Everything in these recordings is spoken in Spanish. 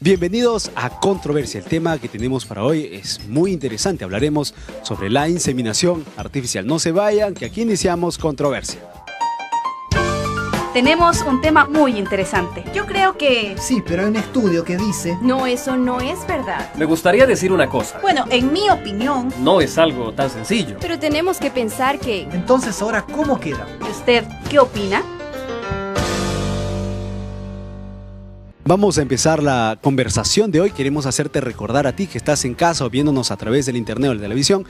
Bienvenidos a Controversia. El tema que tenemos para hoy es muy interesante. Hablaremos sobre la inseminación artificial. No se vayan, que aquí iniciamos Controversia. Tenemos un tema muy interesante. Yo creo que... Sí, pero hay un estudio que dice... No, eso no es verdad. Me gustaría decir una cosa. Bueno, en mi opinión... No es algo tan sencillo. Pero tenemos que pensar que... Entonces, ahora, ¿cómo queda? ¿Y usted qué opina? Vamos a empezar la conversación de hoy. Queremos hacerte recordar a ti que estás en casa o viéndonos a través del internet o de la televisión,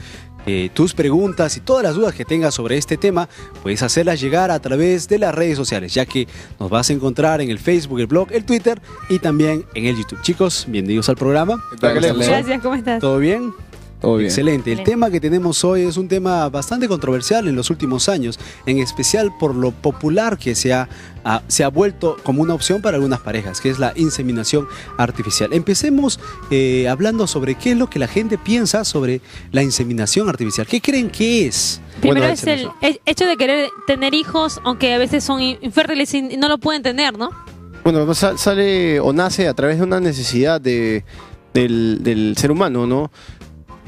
tus preguntas y todas las dudas que tengas sobre este tema, puedes hacerlas llegar a través de las redes sociales, ya que nos vas a encontrar en el Facebook, el blog, el Twitter y también en el YouTube. Chicos, bienvenidos al programa. Gracias, ¿cómo estás? ¿Todo bien? Todo bien. Excelente. El tema que tenemos hoy es un tema bastante controversial en los últimos años, en especial por lo popular que se ha vuelto como una opción para algunas parejas, que es la inseminación artificial. Empecemos hablando sobre qué es lo que la gente piensa sobre la inseminación artificial. ¿Qué creen que es? Primero Bueno, es el hecho de querer tener hijos, aunque a veces son infértiles y no lo pueden tener, ¿no? Bueno, sale o nace a través de una necesidad del ser humano, ¿no?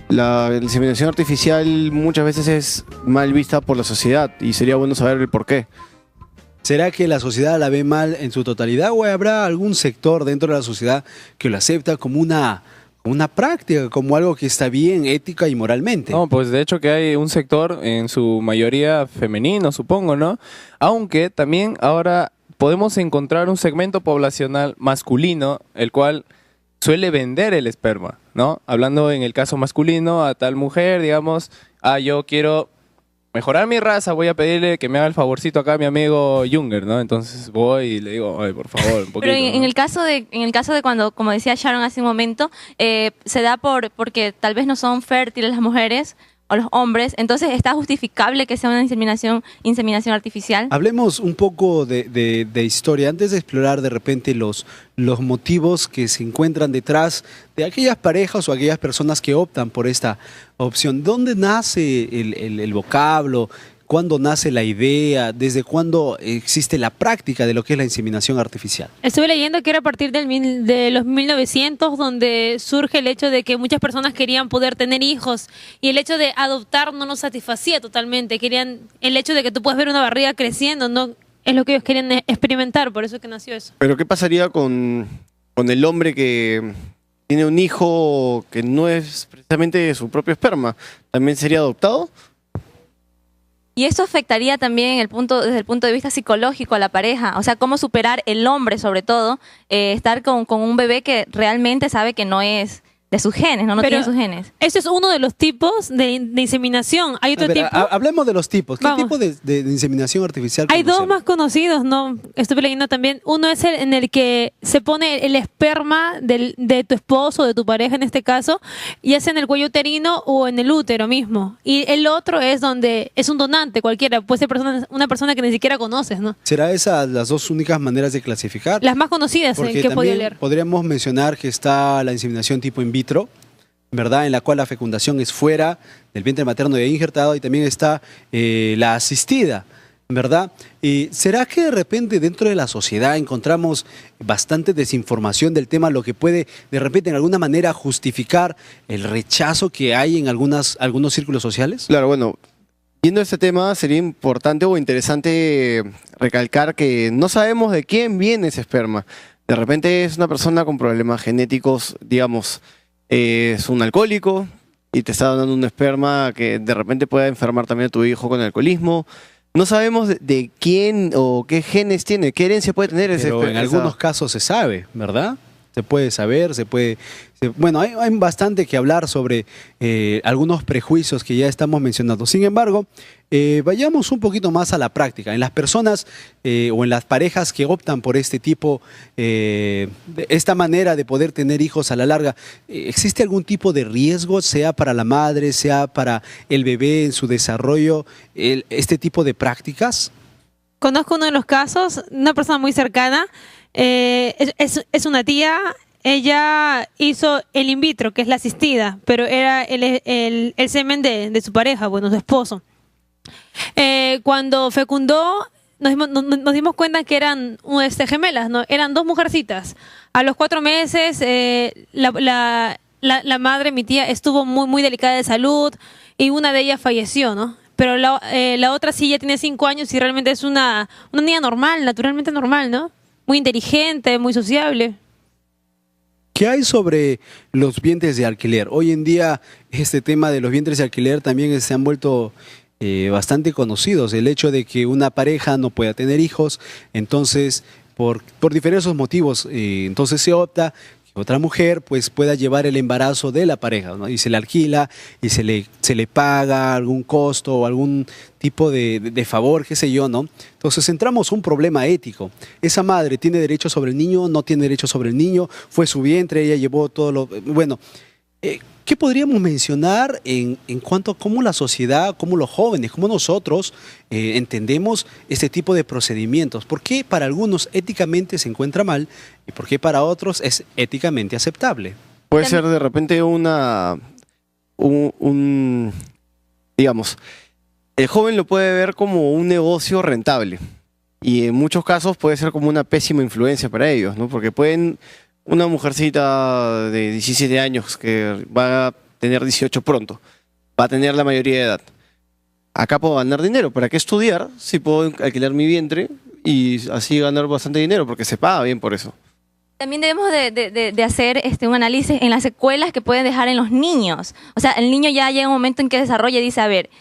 La inseminación artificial muchas veces es mal vista por la sociedad y sería bueno saber el por qué. ¿Será que la sociedad la ve mal en su totalidad o habrá algún sector dentro de la sociedad que lo acepta como una práctica, como algo que está bien ética y moralmente? No, pues de hecho que hay un sector en su mayoría femenino, supongo, ¿no? Aunque también ahora podemos encontrar un segmento poblacional masculino, el cual suele vender el esperma, ¿no? Hablando en el caso masculino, a tal mujer, digamos, yo quiero mejorar mi raza, voy a pedirle que me haga el favorcito acá a mi amigo Junger, ¿no? Entonces voy y le digo, ay, por favor, un poquito. Pero en ¿no? el caso de cuando, como decía Sharon hace un momento, se da porque tal vez no son fértiles las mujeres o los hombres, entonces ¿está justificable que sea una inseminación artificial? Hablemos un poco de historia, antes de explorar de repente los motivos que se encuentran detrás de aquellas parejas o aquellas personas que optan por esta opción. ¿Dónde nace el vocablo? ¿Cuándo nace la idea? ¿Desde cuándo existe la práctica de lo que es la inseminación artificial? Estuve leyendo que era a partir de los 1900 donde surge el hecho de que muchas personas querían poder tener hijos y el hecho de adoptar no nos satisfacía totalmente. Querían el hecho de que tú puedas ver una barriga creciendo, no es lo que ellos querían experimentar, por eso es que nació eso. Pero ¿qué pasaría con el hombre que tiene un hijo que no es precisamente su propio esperma? ¿También sería adoptado? Y eso afectaría también desde el punto de vista psicológico a la pareja, o sea, cómo superar el hombre sobre todo, estar con un bebé que realmente sabe que no es de sus genes, no tiene sus genes. Ese es uno de los tipos de inseminación. Hay otro tipo. Hablemos de los tipos. ¿Qué Vamos. tipo de inseminación artificial Hay dos conocemos? más conocidos, ¿no? Estuve leyendo también. Uno es el en el que se pone el esperma de tu esposo, de tu pareja en este caso, ya sea en el cuello uterino o en el útero mismo. Y el otro es donde es un donante cualquiera, puede ser una persona que ni siquiera conoces, ¿no? ¿Será esas las dos únicas maneras de clasificar? Las más conocidas Porque que he podido también leer. podríamos mencionar que está la inseminación tipo in vitro, ¿verdad? En la cual la fecundación es fuera del vientre materno ya injertado, y también está la asistida, ¿verdad? ¿Será que de repente dentro de la sociedad encontramos bastante desinformación del tema, lo que puede de repente en alguna manera justificar el rechazo que hay en algunos círculos sociales? Claro, bueno, viendo este tema sería importante o interesante recalcar que no sabemos de quién viene ese esperma. De repente es una persona con problemas genéticos, digamos, es un alcohólico y te está dando un esperma que de repente pueda enfermar también a tu hijo con alcoholismo. No sabemos de quién o qué genes tiene, qué herencia puede tener ese esperma. Pero en algunos casos se sabe, ¿verdad? Se puede saber, bueno, hay bastante que hablar sobre algunos prejuicios que ya estamos mencionando. Sin embargo, vayamos un poquito más a la práctica. En las personas o en las parejas que optan por este tipo, esta manera de poder tener hijos a la larga, ¿existe algún tipo de riesgo, sea para la madre, sea para el bebé en su desarrollo, este tipo de prácticas? Conozco uno de los casos, una persona muy cercana, es una tía. Ella hizo el in vitro, que es la asistida, pero era el semen de su pareja, bueno, su esposo. Cuando fecundó, nos dimos cuenta que eran gemelas, ¿no? Eran dos mujercitas. A los 4 meses, la madre, mi tía, estuvo muy, muy delicada de salud y una de ellas falleció, ¿no? Pero la otra sí ya tiene 5 años y realmente es una niña normal, naturalmente normal, ¿no? Muy inteligente, muy sociable. ¿Qué hay sobre los vientres de alquiler? Hoy en día este tema de los vientres de alquiler también se han vuelto bastante conocidos. El hecho de que una pareja no pueda tener hijos, entonces por diversos motivos, entonces se opta que otra mujer pues pueda llevar el embarazo de la pareja, ¿no? Y se le alquila y se le paga algún costo o algún tipo de favor, qué sé yo, ¿no? Entonces entramos a un problema ético. ¿Esa madre tiene derecho sobre el niño? ¿No tiene derecho sobre el niño? ¿Fue su vientre? ¿Ella llevó todo lo...? Bueno, ¿qué podríamos mencionar en cuanto a cómo la sociedad, cómo los jóvenes, cómo nosotros entendemos este tipo de procedimientos? ¿Por qué para algunos éticamente se encuentra mal y por qué para otros es éticamente aceptable? Puede ser de repente digamos, el joven lo puede ver como un negocio rentable y en muchos casos puede ser como una pésima influencia para ellos, ¿no? Porque una mujercita de 17 años que va a tener 18 pronto, va a tener la mayoría de edad. Acá puedo ganar dinero. ¿Para qué estudiar si puedo alquilar mi vientre y así ganar bastante dinero? Porque se paga bien por eso. También debemos de hacer un análisis en las secuelas que pueden dejar en los niños. O sea, el niño ya llega un momento en que desarrolla y dice, a ver,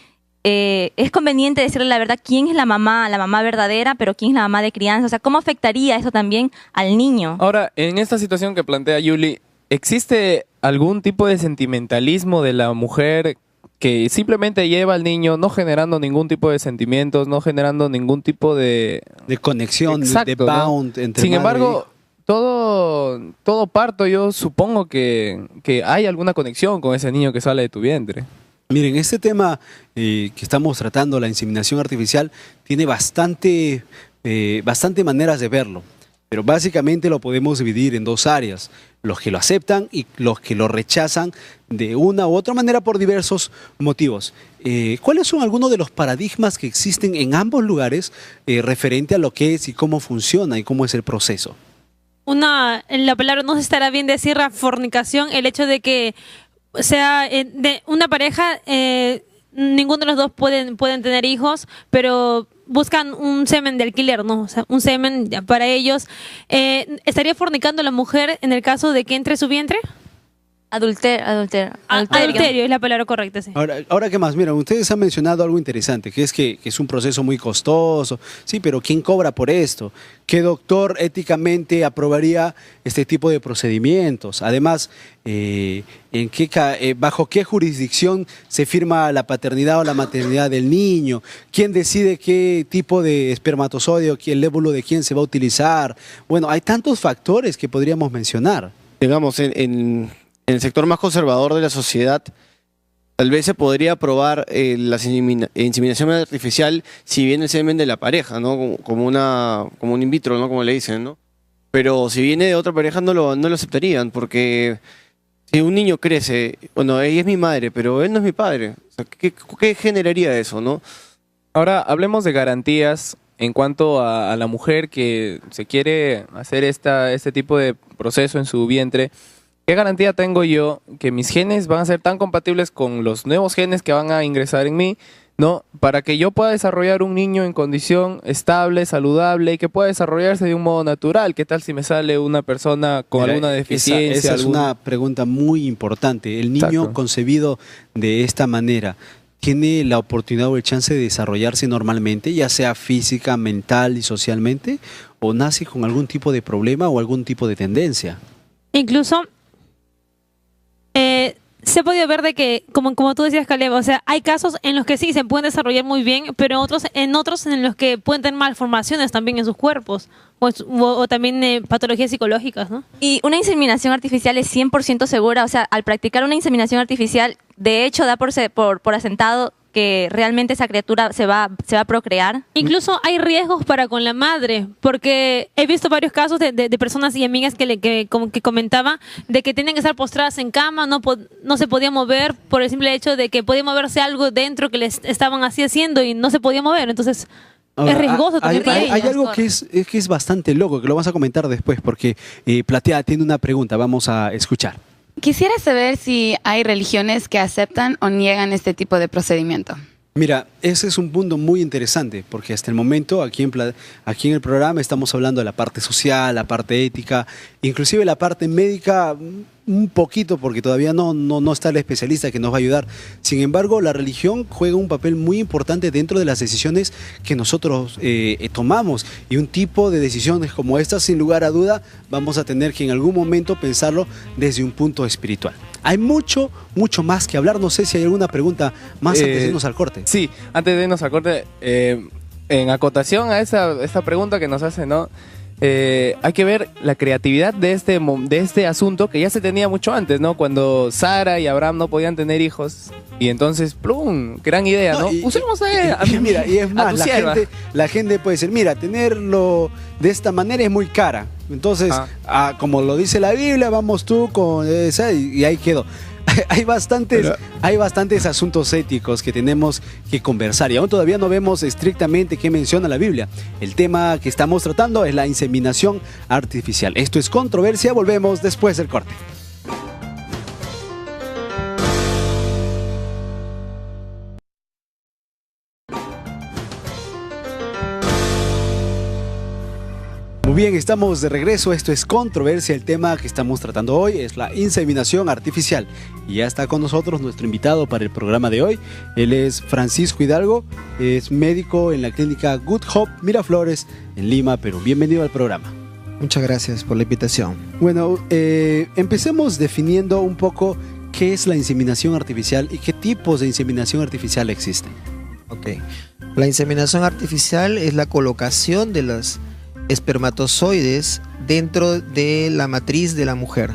es conveniente decirle la verdad quién es la mamá verdadera, pero quién es la mamá de crianza. O sea, ¿cómo afectaría eso también al niño? Ahora, en esta situación que plantea Yuli, ¿existe algún tipo de sentimentalismo de la mujer que simplemente lleva al niño no generando ningún tipo de sentimientos, no generando ningún tipo de conexión, exacto, de bound ¿no? entre Sin madre embargo, todo parto, yo supongo que hay alguna conexión con ese niño que sale de tu vientre. Miren, este tema que estamos tratando, la inseminación artificial, tiene bastante maneras de verlo, pero básicamente lo podemos dividir en 2 áreas, los que lo aceptan y los que lo rechazan de una u otra manera por diversos motivos. ¿Cuáles son algunos de los paradigmas que existen en ambos lugares referente a lo que es y cómo funciona y cómo es el proceso? La palabra no se estará bien decir la fornicación, el hecho de que sea de una pareja, ninguno de los dos pueden tener hijos, pero buscan un semen de alquiler, ¿no? O sea, un semen para ellos. ¿Estaría fornicando la mujer en el caso de que entre su vientre? Adulterio. Adulterio es la palabra correcta, sí. Ahora, ¿qué más? Mira, ustedes han mencionado algo interesante, que es un proceso muy costoso. Sí, pero ¿quién cobra por esto? ¿Qué doctor éticamente aprobaría este tipo de procedimientos? Además, ¿bajo qué jurisdicción se firma la paternidad o la maternidad del niño? ¿Quién decide qué tipo de espermatozoide o el óvulo de quién se va a utilizar? Bueno, hay tantos factores que podríamos mencionar. Digamos, en el sector más conservador de la sociedad, tal vez se podría aprobar la inseminación artificial si viene el semen de la pareja, ¿no? Como un in vitro, ¿no? Como le dicen, ¿no? Pero si viene de otra pareja no lo aceptarían, porque si un niño crece, bueno, ella es mi madre, pero él no es mi padre. O sea, ¿qué generaría eso, no? Ahora, hablemos de garantías en cuanto a la mujer que se quiere hacer este tipo de proceso en su vientre. ¿Qué garantía tengo yo que mis genes van a ser tan compatibles con los nuevos genes que van a ingresar en mí, ¿no? Para que yo pueda desarrollar un niño en condición estable, saludable y que pueda desarrollarse de un modo natural. ¿Qué tal si me sale una persona con alguna deficiencia? Esa es una pregunta muy importante. El niño Exacto. concebido de esta manera, ¿tiene la oportunidad o el chance de desarrollarse normalmente, ya sea física, mental y socialmente? ¿O nace con algún tipo de problema o algún tipo de tendencia? Incluso se ha podido ver de que, como tú decías, Caleb, o sea, hay casos en los que sí se pueden desarrollar muy bien, pero otros en los que pueden tener malformaciones también en sus cuerpos o también patologías psicológicas, ¿no? Y una inseminación artificial es 100% segura. O sea, al practicar una inseminación artificial, de hecho, da por asentado que realmente esa criatura se va a procrear. Incluso hay riesgos para con la madre, porque he visto varios casos de personas y amigas que comentaban de que tenían que estar postradas en cama, no se podía mover por el simple hecho de que podía moverse algo dentro que les estaban así haciendo y no se podía mover. Entonces, Ahora, Es riesgoso también para hay ella. algo que es bastante loco, que lo vamos a comentar después, porque Platea tiene una pregunta, vamos a escuchar. Quisiera saber si hay religiones que aceptan o niegan este tipo de procedimiento. Mira, ese es un punto muy interesante, porque hasta el momento aquí aquí en el programa estamos hablando de la parte social, la parte ética, inclusive la parte médica un poquito, porque todavía no está el especialista que nos va a ayudar. Sin embargo, la religión juega un papel muy importante dentro de las decisiones que nosotros tomamos, y un tipo de decisiones como esta, sin lugar a duda, vamos a tener que en algún momento pensarlo desde un punto espiritual. Hay mucho más que hablar. No sé si hay alguna pregunta más antes de irnos al corte. Sí, antes de irnos al corte, en acotación a esta pregunta que nos hace, ¿no? Hay que ver la creatividad de este asunto que ya se tenía mucho antes, ¿no? Cuando Sara y Abraham no podían tener hijos. Y entonces, ¡plum! Gran idea, ¿no? Usemos Mira, y es más, tu sierva. la gente puede decir, mira, tenerlo de esta manera es muy cara. Entonces, como lo dice la Biblia, vamos tú con esa, y ahí quedó. Hay bastantes asuntos éticos que tenemos que conversar, y aún todavía no vemos estrictamente qué menciona la Biblia. El tema que estamos tratando es la inseminación artificial. Esto es Controversia, volvemos después del corte. Muy bien, estamos de regreso. Esto es Controversia. El tema que estamos tratando hoy es la inseminación artificial. Y ya está con nosotros nuestro invitado para el programa de hoy. Él es Francisco Hidalgo, es médico en la clínica Good Hope Miraflores en Lima, Perú. Bienvenido al programa. Muchas gracias por la invitación. Bueno, empecemos definiendo un poco qué es la inseminación artificial y qué tipos de inseminación artificial existen. Ok. La inseminación artificial es la colocación de los espermatozoides dentro de la matriz de la mujer.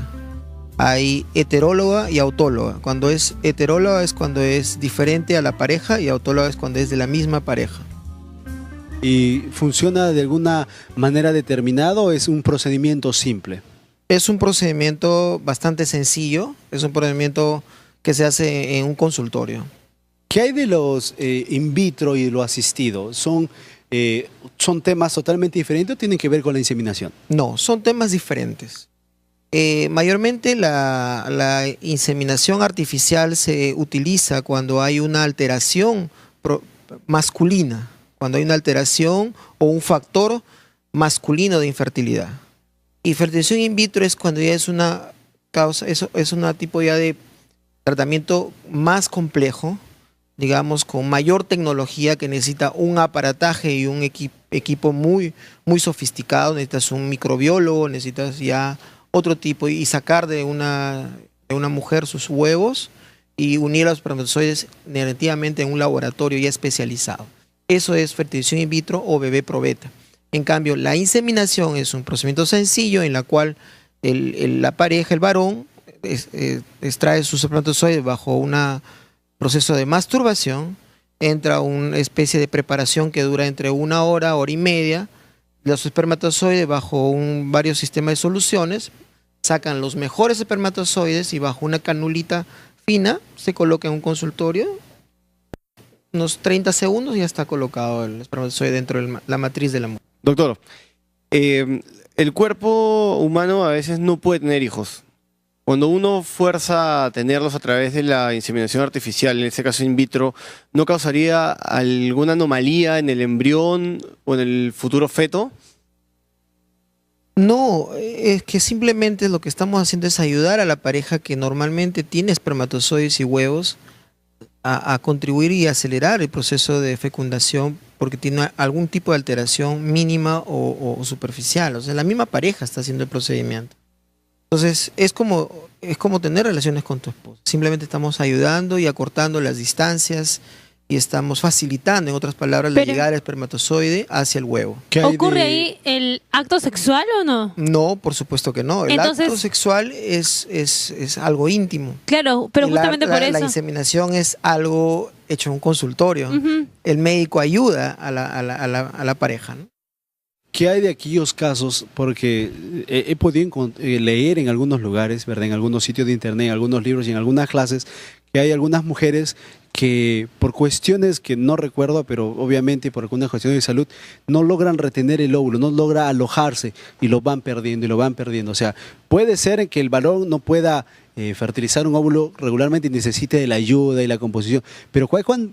Hay heteróloga y autóloga. Cuando es heteróloga es cuando es diferente a la pareja, y autóloga es cuando es de la misma pareja. ¿Y funciona de alguna manera determinada o es un procedimiento simple? Es un procedimiento bastante sencillo, es un procedimiento que se hace en un consultorio. ¿Qué hay de los in vitro y lo asistido? ¿Son temas totalmente diferentes o tienen que ver con la inseminación? No, son temas diferentes. Mayormente la inseminación artificial se utiliza cuando hay una alteración masculina, cuando hay una alteración o un factor masculino de infertilidad. Y fertilización in vitro es cuando ya es una causa, es un tipo ya de tratamiento más complejo, digamos, con mayor tecnología, que necesita un aparataje y un equipo muy sofisticado. Necesitas un microbiólogo, necesitas ya otro tipo, y sacar de una mujer sus huevos y unir los espermatozoides negativamente en un laboratorio ya especializado. Eso es fertilización in vitro o bebé probeta. En cambio, la inseminación es un procedimiento sencillo en la cual la pareja, el varón, extrae sus espermatozoides bajo un proceso de masturbación, entra una especie de preparación que dura entre 1 hora, hora y media, los espermatozoides bajo varios sistemas de soluciones, sacan los mejores espermatozoides y bajo una canulita fina se coloca en un consultorio. Unos 30 segundos y ya está colocado el espermatozoide dentro de la matriz de la mujer. Doctor, el cuerpo humano a veces no puede tener hijos. Cuando uno fuerza a tenerlos a través de la inseminación artificial, en este caso in vitro, ¿no causaría alguna anomalía en el embrión o en el futuro feto? No, es que simplemente lo que estamos haciendo es ayudar a la pareja que normalmente tiene espermatozoides y huevos a contribuir y acelerar el proceso de fecundación, porque tiene algún tipo de alteración mínima o superficial. O sea, la misma pareja está haciendo el procedimiento. Entonces, es como tener relaciones con tu esposo. Simplemente estamos ayudando y acortando las distancias y estamos facilitando, en otras palabras, la llegada del espermatozoide hacia el huevo. ¿Ocurre ahí el acto sexual o no? No, por supuesto que no. El acto sexual es algo íntimo. Claro, pero justamente por eso. La inseminación es algo hecho en un consultorio. El médico ayuda a la pareja, ¿no? ¿qué hay de aquellos casos? Porque he podido leer en algunos lugares, ¿verdad? En algunos sitios de internet, en algunos libros y en algunas clases, que hay algunas mujeres que por cuestiones que no recuerdo, pero obviamente por alguna cuestión de salud, no logran retener el óvulo, no logra alojarse y lo van perdiendo y lo van perdiendo. O sea, puede ser que el varón no pueda fertilizar un óvulo regularmente y necesite de la ayuda y la composición, pero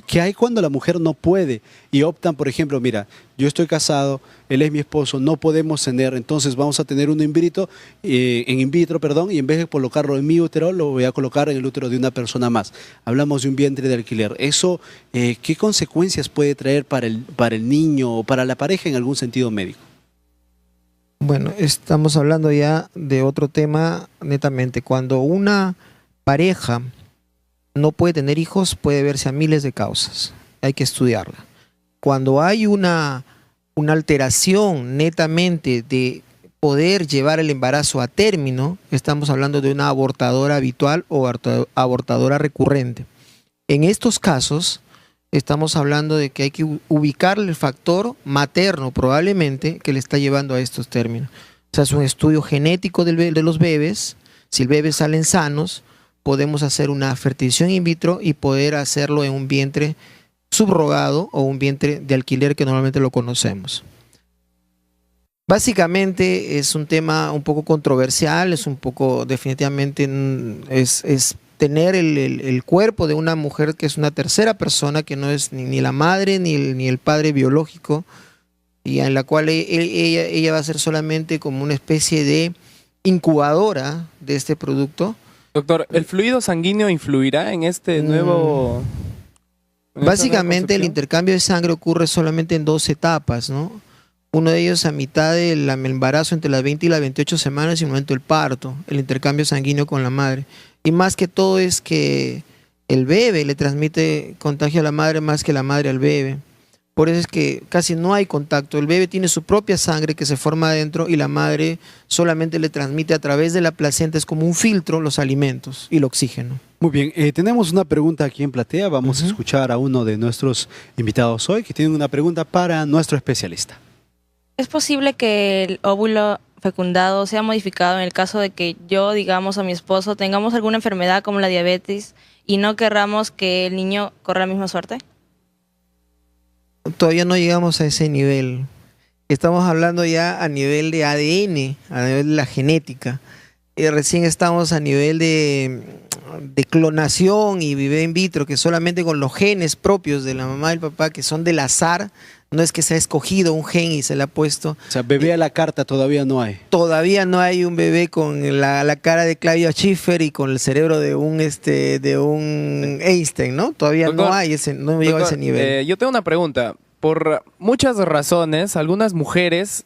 ¿qué hay cuando la mujer no puede y optan, por ejemplo, mira, yo estoy casado, él es mi esposo, no podemos tener, entonces vamos a tener uno in vitro, perdón, y en vez de colocarlo en mi útero, lo voy a colocar en el útero de una persona más. Hablamos de un vientre de alquiler. ¿Eso qué consecuencias puede traer para el niño o para la pareja en algún sentido médico? Bueno, estamos hablando ya de otro tema netamente. Cuando una pareja no puede tener hijos, puede verse a miles de causas. Hay que estudiarla. Cuando hay una alteración netamente de poder llevar el embarazo a término, estamos hablando de una abortadora habitual o abortadora recurrente. En estos casos, estamos hablando de que hay que ubicarle el factor materno probablemente que le está llevando a estos términos. O sea, es un estudio genético de los bebés. Si el bebé salen sanos, podemos hacer una fertilización in vitro y poder hacerlo en un vientre subrogado o un vientre de alquiler que normalmente lo conocemos. Básicamente es un tema un poco controversial, es un poco definitivamente es tener el cuerpo de una mujer que es una tercera persona, que no es ni la madre ni el padre biológico, y en la cual ella va a ser solamente como una especie de incubadora de este producto. Doctor, ¿el fluido sanguíneo influirá en este nuevo...? Básicamente el intercambio de sangre ocurre solamente en 2 etapas, ¿no? Uno de ellos a mitad del embarazo, entre las 20 y las 28 semanas, y el momento del parto, el intercambio sanguíneo con la madre. Y más que todo es que el bebé le transmite contagio a la madre más que la madre al bebé. Por eso es que casi no hay contacto. El bebé tiene su propia sangre que se forma adentro y la madre solamente le transmite a través de la placenta, es como un filtro, los alimentos y el oxígeno. Muy bien, tenemos una pregunta aquí en platea. Vamos a escuchar a uno de nuestros invitados hoy que tiene una pregunta para nuestro especialista. ¿Es posible que el óvulo fecundado sea modificado en el caso de que yo, digamos, o mi esposo tengamos alguna enfermedad como la diabetes y no querramos que el niño corra la misma suerte? Todavía no llegamos a ese nivel. Estamos hablando ya a nivel de ADN, a nivel de la genética. Recién estamos a nivel de clonación y bebé in vitro, que solamente con los genes propios de la mamá y el papá, que son del azar. No es que se ha escogido un gen y se le ha puesto. O sea, bebé a la carta todavía no hay. Todavía no hay un bebé con la cara de Claudia Schiffer y con el cerebro de un Einstein, ¿no? Todavía Doctor, no hay no llegó a ese nivel. Yo tengo una pregunta. Por muchas razones, algunas mujeres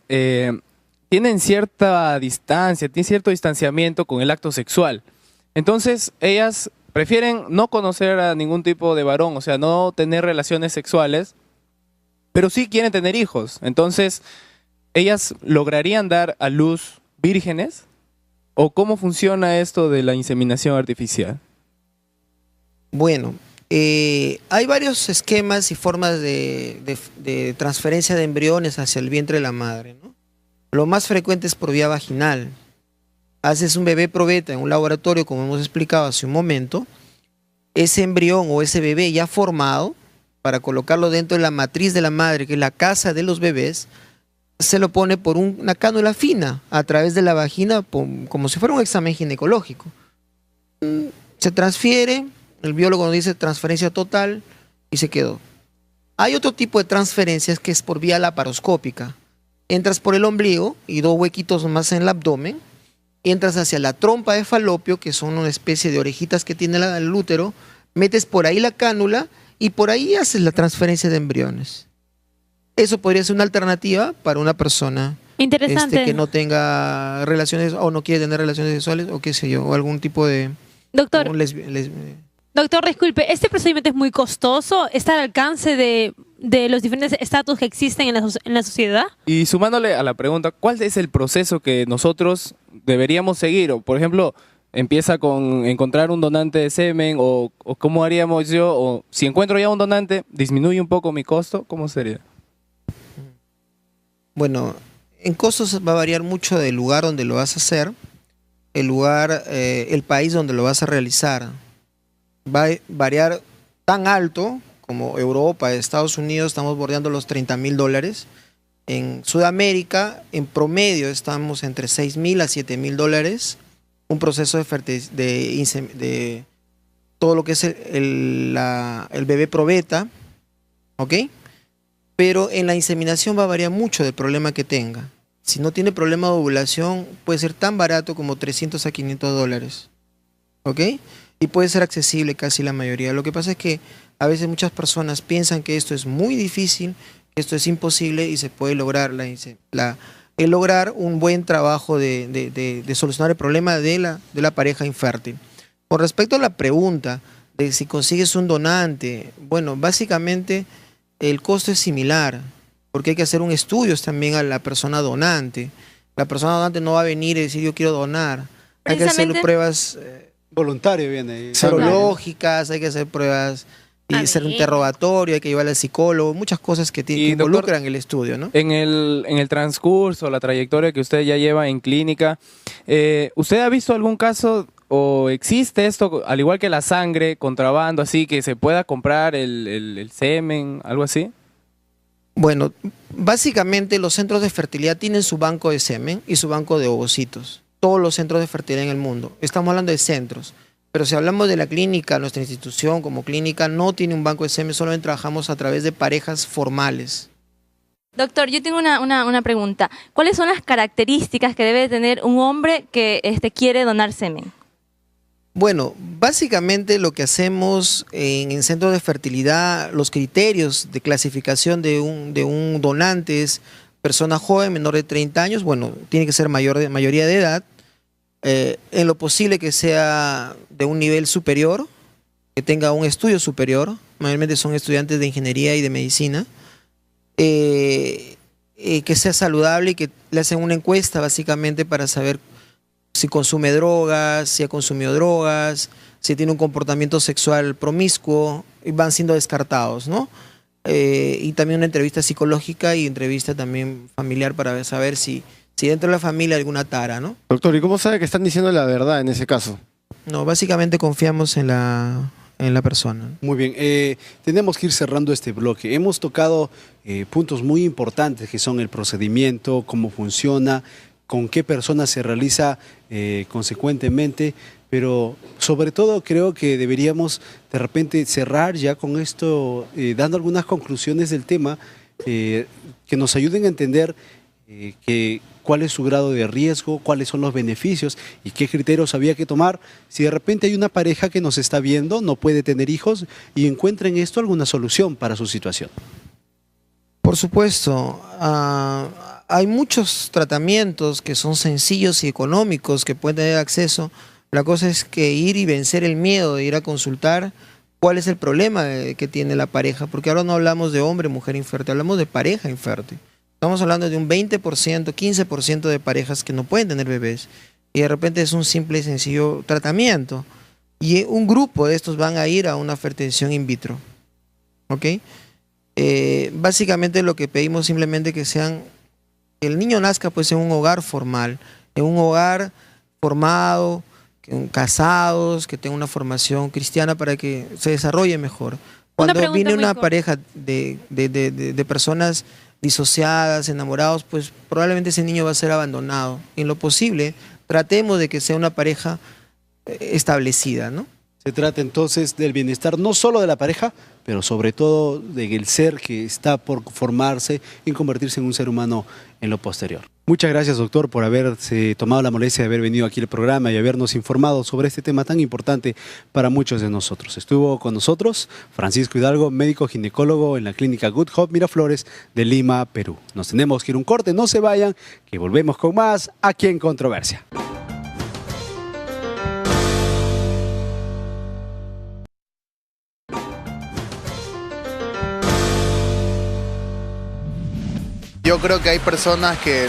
tienen cierta distancia, tienen cierto distanciamiento con el acto sexual. Entonces, ellas prefieren no conocer a ningún tipo de varón, o sea, no tener relaciones sexuales, pero sí quieren tener hijos. Entonces, ¿ellas lograrían dar a luz vírgenes? ¿O cómo funciona esto de la inseminación artificial? Bueno, hay varios esquemas y formas de transferencia de embriones hacia el vientre de la madre, ¿no? Lo más frecuente es por vía vaginal. Haces un bebé probeta en un laboratorio, como hemos explicado hace un momento. Ese embrión o ese bebé ya formado, para colocarlo dentro de la matriz de la madre, que es la casa de los bebés, se lo pone por una cánula fina a través de la vagina, como si fuera un examen ginecológico. Se transfiere, el biólogo nos dice transferencia total y se quedó. Hay otro tipo de transferencias que es por vía laparoscópica. Entras por el ombligo y 2 huequitos más en el abdomen, entras hacia la trompa de falopio, que son una especie de orejitas que tiene el útero, metes por ahí la cánula y por ahí haces la transferencia de embriones. Eso podría ser una alternativa para una persona interesante que no tenga relaciones o no quiere tener relaciones sexuales o qué sé yo, o algún tipo de... Doctor, doctor, disculpe, ¿este procedimiento es muy costoso? ¿Está al alcance de los diferentes estatus que existen en la sociedad? Y sumándole a la pregunta, ¿cuál es el proceso que nosotros deberíamos seguir? O, por ejemplo, empieza con encontrar un donante de semen o cómo haríamos yo, o si encuentro ya un donante, disminuye un poco mi costo, ¿cómo sería? Bueno, En costos va a variar mucho del lugar donde lo vas a hacer, el país donde lo vas a realizar. Va a variar tan alto como Europa, Estados Unidos, estamos bordeando los $30,000. En Sudamérica, en promedio, estamos entre $6,000 a $7,000. Un proceso de todo lo que es el bebé probeta, ¿ok? Pero en la inseminación va a variar mucho del problema que tenga. Si no tiene problema de ovulación, puede ser tan barato como $300 a $500, ¿ok? Y puede ser accesible casi la mayoría. Lo que pasa es que a veces muchas personas piensan que esto es muy difícil, que esto es imposible y se puede lograr lograr un buen trabajo de solucionar el problema de la pareja infértil. Con respecto a la pregunta de si consigues un donante, bueno, básicamente el costo es similar, porque hay que hacer un estudio también a la persona donante. La persona donante no va a venir y decir yo quiero donar. Hay que hacer pruebas voluntario viene. Serológicas, hay que hacer pruebas y hacer un interrogatorio, hay que llevar al psicólogo, muchas cosas que involucran el estudio, ¿no? En el transcurso, la trayectoria que usted ya lleva en clínica, ¿usted ha visto algún caso o existe esto, al igual que la sangre, contrabando, así que se pueda comprar el semen, algo así? Bueno, básicamente los centros de fertilidad tienen su banco de semen y su banco de ovocitos. Todos los centros de fertilidad en el mundo. Estamos hablando de centros. Pero si hablamos de la clínica, nuestra institución como clínica no tiene un banco de semen, solamente trabajamos a través de parejas formales. Doctor, yo tengo una pregunta. ¿Cuáles son las características que debe tener un hombre que quiere donar semen? Bueno, básicamente lo que hacemos en centros de fertilidad, los criterios de clasificación de un donante es persona joven, menor de 30 años, bueno, tiene que ser mayoría de edad, en lo posible que sea de un nivel superior, que tenga un estudio superior, mayormente son estudiantes de ingeniería y de medicina, que sea saludable y que le hacen una encuesta básicamente para saber si consume drogas, si ha consumido drogas, si tiene un comportamiento sexual promiscuo, y van siendo descartados, ¿no? Y también una entrevista psicológica y entrevista también familiar para saber si dentro de la familia hay alguna tara, ¿no? Doctor, ¿y cómo sabe que están diciendo la verdad en ese caso? No, básicamente confiamos en la persona. Muy bien, tenemos que ir cerrando este bloque. Hemos tocado puntos muy importantes que son el procedimiento, cómo funciona, con qué persona se realiza consecuentemente, pero sobre todo creo que deberíamos de repente cerrar ya con esto, dando algunas conclusiones del tema que nos ayuden a entender cuál es su grado de riesgo, cuáles son los beneficios y qué criterios había que tomar. Si de repente hay una pareja que nos está viendo, no puede tener hijos y encuentra en esto alguna solución para su situación. Por supuesto, hay muchos tratamientos que son sencillos y económicos que pueden tener acceso. La cosa es que ir y vencer el miedo de ir a consultar cuál es el problema que tiene la pareja, porque ahora no hablamos de hombre, mujer infértil, hablamos de pareja infértil. Estamos hablando de un 20%, 15% de parejas que no pueden tener bebés y de repente es un simple y sencillo tratamiento. Y un grupo de estos van a ir a una fertilización in vitro. ¿Ok? Básicamente lo que pedimos simplemente que el niño nazca pues en un hogar formal, en un hogar formado, casados, que tenga una formación cristiana para que se desarrolle mejor. Cuando viene una pareja de personas disociadas, enamorados, pues probablemente ese niño va a ser abandonado. En lo posible, tratemos de que sea una pareja establecida, ¿no? Se trata entonces del bienestar no solo de la pareja, pero sobre todo del ser que está por formarse y convertirse en un ser humano en lo posterior. Muchas gracias, doctor, por haberse tomado la molestia de haber venido aquí al programa y habernos informado sobre este tema tan importante para muchos de nosotros. Estuvo con nosotros Francisco Hidalgo, médico ginecólogo en la clínica Good Hope Miraflores de Lima, Perú. Nos tenemos que ir a un corte, no se vayan, que volvemos con más aquí en Controversia. Yo creo que hay personas que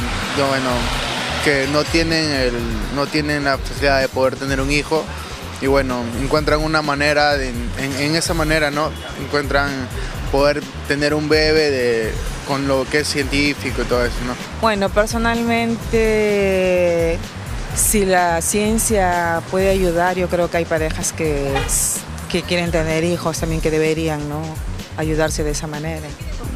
no tienen la posibilidad de poder tener un hijo y bueno, encuentran una manera, en esa manera, ¿no? Encuentran poder tener un bebé con lo que es científico y todo eso, ¿no? Bueno, personalmente, si la ciencia puede ayudar, yo creo que hay parejas que quieren tener hijos también que deberían, ¿no?, ayudarse de esa manera.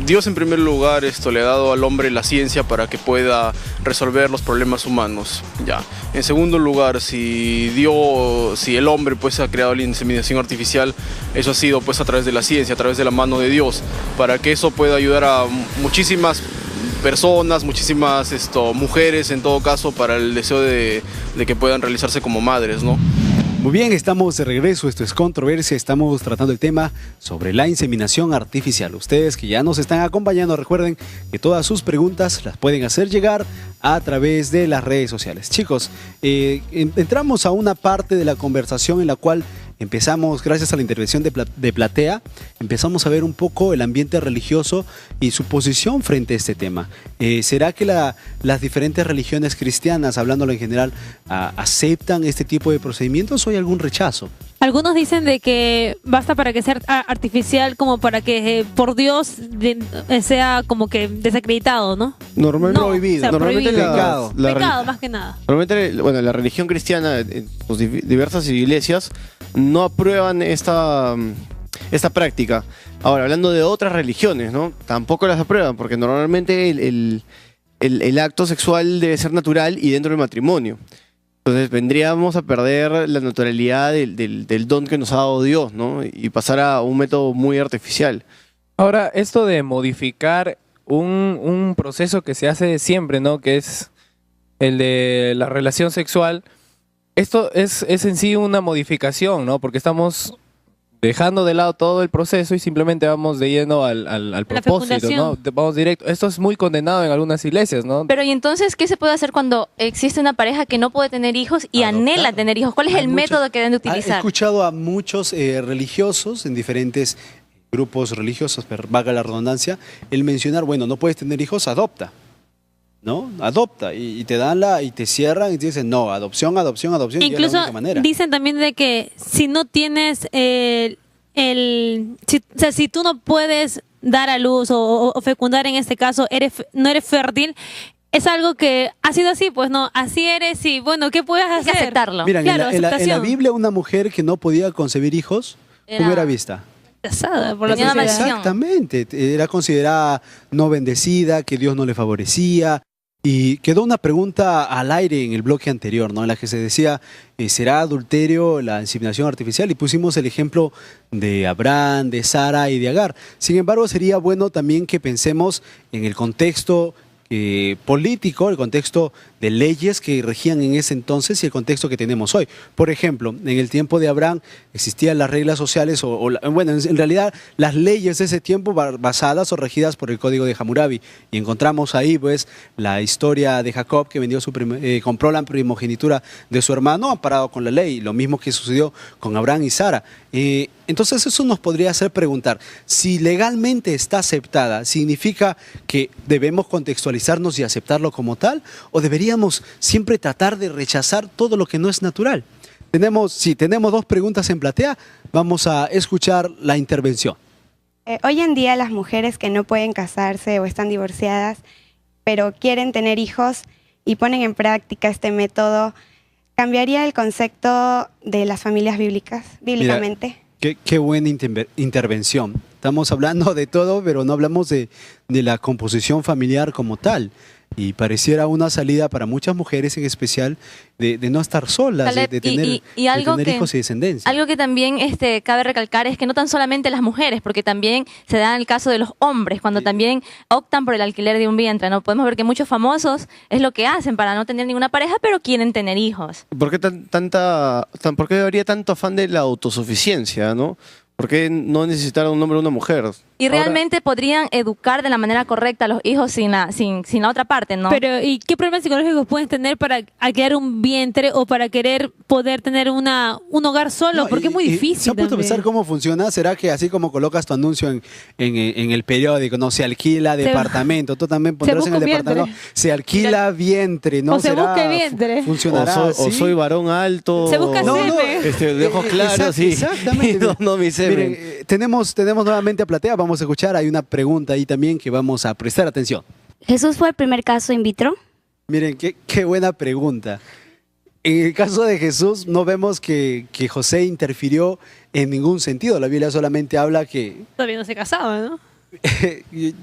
Dios en primer lugar le ha dado al hombre la ciencia para que pueda resolver los problemas humanos. Ya. En segundo lugar, si el hombre pues ha creado la inseminación artificial, eso ha sido pues a través de la ciencia, a través de la mano de Dios, para que eso pueda ayudar a muchísimas personas, muchísimas mujeres en todo caso, para el deseo de que puedan realizarse como madres, ¿no? Muy bien, estamos de regreso, esto es Controversia, estamos tratando el tema sobre la inseminación artificial. Ustedes que ya nos están acompañando, recuerden que todas sus preguntas las pueden hacer llegar a través de las redes sociales. Chicos, entramos a una parte de la conversación en la cual empezamos, gracias a la intervención de Platea, empezamos a ver un poco el ambiente religioso y su posición frente a este tema. ¿Será que las diferentes religiones cristianas, hablándolo en general, aceptan este tipo de procedimientos o hay algún rechazo? Algunos dicen de que basta para que sea artificial como para que por Dios sea como que desacreditado, ¿no? Normalmente No, prohibido. o sea, Normalmente prohibido. Pecado, más que nada. Normalmente, bueno, la religión cristiana, en sus diversas iglesias, no aprueban esta práctica. Ahora, hablando de otras religiones, ¿no? Tampoco las aprueban, porque normalmente el acto sexual debe ser natural y dentro del matrimonio. Entonces vendríamos a perder la naturalidad del don que nos ha dado Dios, ¿no? Y pasar a un método muy artificial. Ahora, esto de modificar un proceso que se hace siempre, ¿no?, que es el de la relación sexual, esto es en sí una modificación, ¿no? Porque estamos dejando de lado todo el proceso y simplemente vamos de lleno al propósito, ¿no? Vamos directo. Esto es muy condenado en algunas iglesias, ¿no? Pero ¿y entonces qué se puede hacer cuando existe una pareja que no puede tener hijos y anhela tener hijos? ¿Cuál es el método que deben de He utilizar? escuchado a muchos religiosos en diferentes grupos religiosos, valga la redundancia, el mencionar, bueno, no puedes tener hijos, adopta. ¿No? Adopta y te dan y te cierran y te dicen no, adopción, adopción, adopción. Incluso y es la única manera. dicen también de que si no tienes si tú no puedes dar a luz o fecundar en este caso, no eres fértil, es algo que ha sido así, pues no, así eres y bueno, ¿qué puedes hacer? Hay que aceptarlo. Mira, Claro, en la aceptación. Biblia una mujer que no podía concebir hijos, ¿cómo era vista? Casada por la Tenía una sociedad. maldición. Exactamente, era considerada no bendecida, que Dios no le favorecía. Y quedó una pregunta al aire en el bloque anterior, ¿no? En la que se decía, ¿será adulterio la inseminación artificial? Y pusimos el ejemplo de Abraham, de Sara y de Agar. Sin embargo, sería bueno también que pensemos en el contexto político, el contexto de leyes que regían en ese entonces y el contexto que tenemos hoy. Por ejemplo, en el tiempo de Abraham existían las reglas sociales, bueno, en realidad las leyes de ese tiempo basadas o regidas por el Código de Hammurabi. Y encontramos ahí pues la historia de Jacob que compró la primogenitura de su hermano amparado con la ley, lo mismo que sucedió con Abraham y Sara. Entonces eso nos podría hacer preguntar, si legalmente está aceptada, ¿significa que debemos contextualizarnos y aceptarlo como tal? ¿O deberíamos siempre tratar de rechazar todo lo que no es natural? Tenemos dos preguntas en platea, vamos a escuchar la intervención. Hoy en día las mujeres que no pueden casarse o están divorciadas, pero quieren tener hijos y ponen en práctica este método, ¿cambiaría el concepto de las familias bíblicamente? Mira, qué buena intervención. Estamos hablando de todo, pero no hablamos de la composición familiar como tal. Y pareciera una salida para muchas mujeres en especial de no estar solas, de tener hijos y descendencia. Algo que también cabe recalcar es que no tan solamente las mujeres, porque también se da en el caso de los hombres, cuando también optan por el alquiler de un vientre, ¿no? Podemos ver que muchos famosos es lo que hacen para no tener ninguna pareja, pero quieren tener hijos. ¿Por qué por qué habría tanto afán de la autosuficiencia, no? ¿Por qué no necesitar a un hombre o una mujer? Y realmente podrían educar de la manera correcta a los hijos sin la otra parte, ¿no? Pero ¿y qué problemas psicológicos puedes tener para alquilar un vientre o para querer poder tener un hogar solo? Porque es muy difícil. ¿Se ha puesto a pensar cómo funciona? ¿Será que así como colocas tu anuncio en el periódico, no se alquila departamento, tú también pondrás en el departamento, se alquila vientre, ¿no? O se busca vientre. ¿Funcionará o soy varón alto. Se busca de ojos claros, sí. Exactamente. No, mi semen. Miren, tenemos nuevamente a Platea, vamos a escuchar, hay una pregunta ahí también que vamos a prestar atención. ¿Jesús fue el primer caso in vitro? Miren, qué buena pregunta. En el caso de Jesús no vemos que José interfirió en ningún sentido. La Biblia solamente habla que... Todavía no se casaba, ¿no?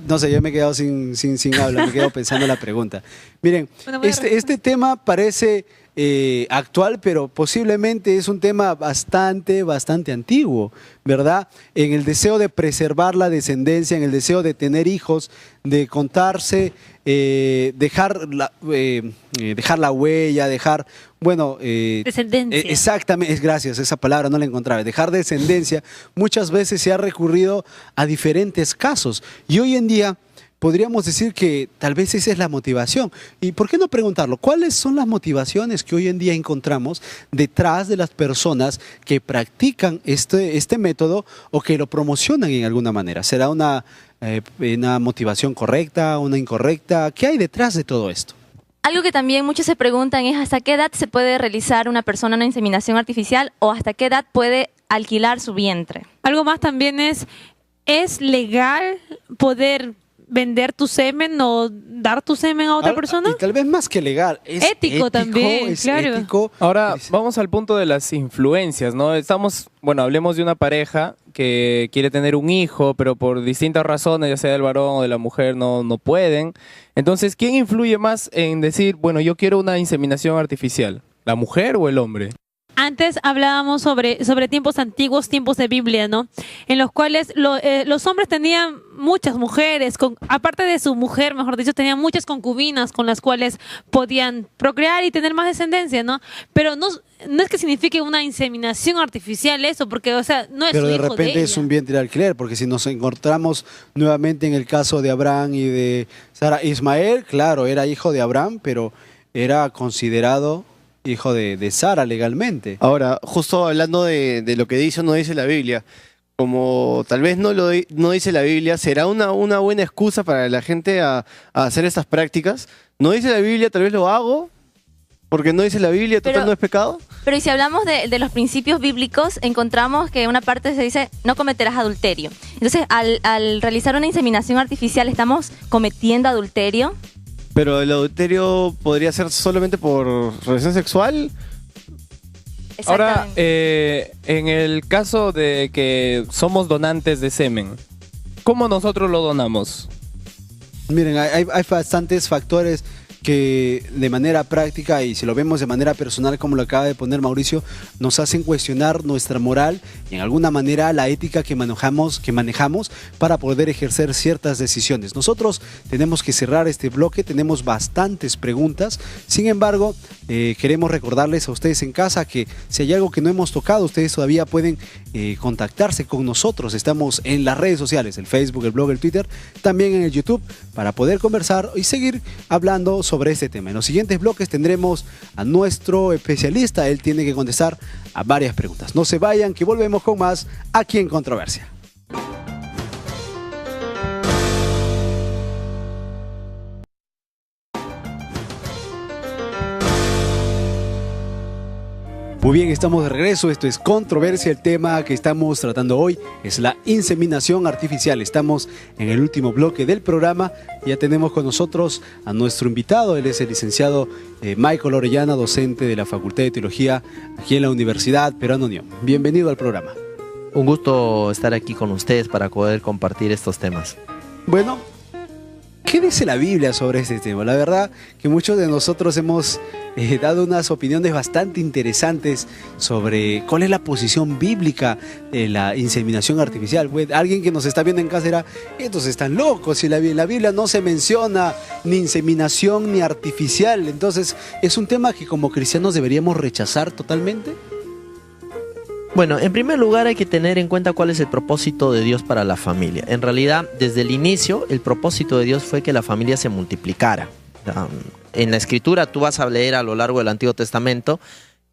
No sé, yo me he quedado sin habla, me he quedado pensando en la pregunta. Miren, este tema parece actual, pero posiblemente es un tema bastante antiguo, ¿verdad? En el deseo de preservar la descendencia, en el deseo de tener hijos, de contarse, dejar la huella, dejar, bueno... descendencia. Exactamente, gracias, esa palabra no la encontraba. Dejar descendencia, muchas veces se ha recurrido a diferentes casos. Y hoy en día podríamos decir que tal vez esa es la motivación. ¿Y por qué no preguntarlo? ¿Cuáles son las motivaciones que hoy en día encontramos detrás de las personas que practican este método o que lo promocionan en alguna manera? ¿Será una motivación correcta, una incorrecta? ¿Qué hay detrás de todo esto? Algo que también muchos se preguntan es hasta qué edad se puede realizar una persona una inseminación artificial o hasta qué edad puede alquilar su vientre. Algo más también ¿es legal poder vender tu semen o dar tu semen a otra persona? Y tal vez más que legal, es ético también, claro. Ético. Ahora, vamos al punto de las influencias, ¿no? Hablemos de una pareja que quiere tener un hijo, pero por distintas razones, ya sea del varón o de la mujer, no pueden. Entonces, ¿quién influye más en decir, bueno, yo quiero una inseminación artificial? ¿La mujer o el hombre? Antes hablábamos sobre tiempos antiguos, tiempos de Biblia, ¿no? En los cuales los hombres tenían muchas mujeres, aparte de su mujer, mejor dicho, tenían muchas concubinas con las cuales podían procrear y tener más descendencia, ¿no? Pero no es que signifique una inseminación artificial eso, porque, o sea, no es Pero su de hijo repente de es ella. un vientre de alquiler, porque si nos encontramos nuevamente en el caso de Abraham y de Sara, Ismael, claro, era hijo de Abraham, pero era considerado hijo de Sara legalmente. Ahora, justo hablando de lo que dice o no dice la Biblia, como tal vez no dice la Biblia, ¿será una buena excusa para la gente a hacer estas prácticas? ¿No dice la Biblia, tal vez lo hago? Porque no dice la Biblia, total no es pecado. Pero y si hablamos de los principios bíblicos, encontramos que una parte se dice no cometerás adulterio. Entonces, al realizar una inseminación artificial, ¿estamos cometiendo adulterio? Pero el adulterio podría ser solamente por relación sexual. Ahora, en el caso de que somos donantes de semen, ¿cómo nosotros lo donamos? Miren, hay bastantes factores que de manera práctica y si lo vemos de manera personal como lo acaba de poner Mauricio, nos hacen cuestionar nuestra moral y en alguna manera la ética que manejamos para poder ejercer ciertas decisiones. Nosotros tenemos que cerrar este bloque, tenemos bastantes preguntas, sin embargo queremos recordarles a ustedes en casa que si hay algo que no hemos tocado, ustedes todavía pueden contactarse con nosotros. Estamos en las redes sociales, el Facebook, el blog, el Twitter, también en el YouTube para poder conversar y seguir hablando sobre este tema. En los siguientes bloques tendremos a nuestro especialista, él tiene que contestar a varias preguntas. No se vayan, que volvemos con más aquí en Controversia. Muy bien, estamos de regreso. Esto es Controversia. El tema que estamos tratando hoy es la inseminación artificial. Estamos en el último bloque del programa. Ya tenemos con nosotros a nuestro invitado. Él es el licenciado Michael Orellana, docente de la Facultad de Teología aquí en la Universidad Peruana Unión. Bienvenido al programa. Un gusto estar aquí con ustedes para poder compartir estos temas. Bueno, ¿qué dice la Biblia sobre este tema? La verdad que muchos de nosotros hemos dado unas opiniones bastante interesantes sobre cuál es la posición bíblica de la inseminación artificial. Pues, alguien que nos está viendo en casa dirá, estos están locos, si la Biblia no se menciona ni inseminación ni artificial. Entonces, ¿es un tema que como cristianos deberíamos rechazar totalmente? Bueno, en primer lugar hay que tener en cuenta cuál es el propósito de Dios para la familia. En realidad, desde el inicio, el propósito de Dios fue que la familia se multiplicara. En la Escritura, tú vas a leer a lo largo del Antiguo Testamento,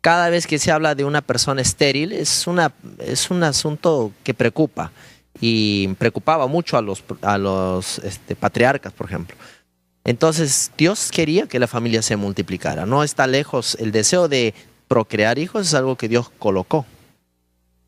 cada vez que se habla de una persona estéril, es un asunto que preocupa, y preocupaba mucho a los patriarcas, por ejemplo. Entonces, Dios quería que la familia se multiplicara. No está lejos, el deseo de procrear hijos es algo que Dios colocó.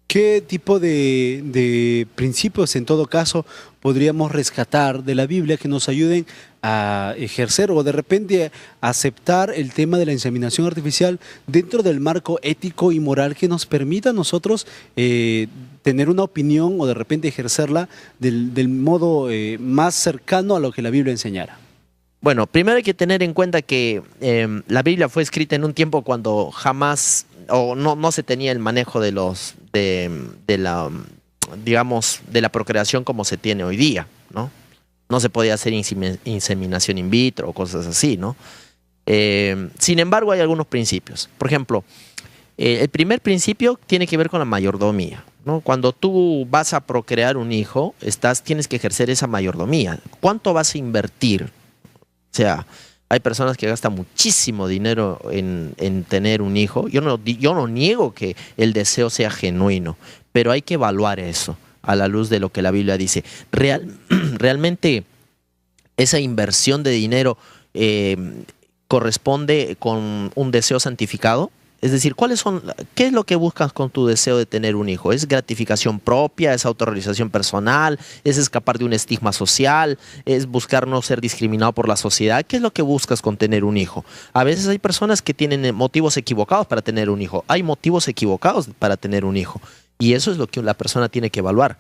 ¿Qué tipo de principios en todo caso podríamos rescatar de la Biblia que nos ayuden a ejercer o de repente a aceptar el tema de la inseminación artificial dentro del marco ético y moral que nos permita a nosotros tener una opinión o de repente ejercerla del modo más cercano a lo que la Biblia enseñara? Bueno, primero hay que tener en cuenta que la Biblia fue escrita en un tiempo cuando jamás o no se tenía el manejo de la digamos de la procreación como se tiene hoy día, ¿no? No se podía hacer inseminación in vitro o cosas así, ¿no? Sin embargo, hay algunos principios. Por ejemplo, el primer principio tiene que ver con la mayordomía, ¿no? Cuando tú vas a procrear un hijo, tienes que ejercer esa mayordomía. ¿Cuánto vas a invertir? O sea, hay personas que gastan muchísimo dinero en tener un hijo. Yo no niego que el deseo sea genuino, pero hay que evaluar eso a la luz de lo que la Biblia dice. Realmente esa inversión de dinero corresponde con un deseo santificado. Es decir, ¿qué es lo que buscas con tu deseo de tener un hijo? ¿Es gratificación propia? ¿Es autorrealización personal? ¿Es escapar de un estigma social? ¿Es buscar no ser discriminado por la sociedad? ¿Qué es lo que buscas con tener un hijo? A veces hay personas que tienen motivos equivocados para tener un hijo. Hay motivos equivocados para tener un hijo. Y eso es lo que la persona tiene que evaluar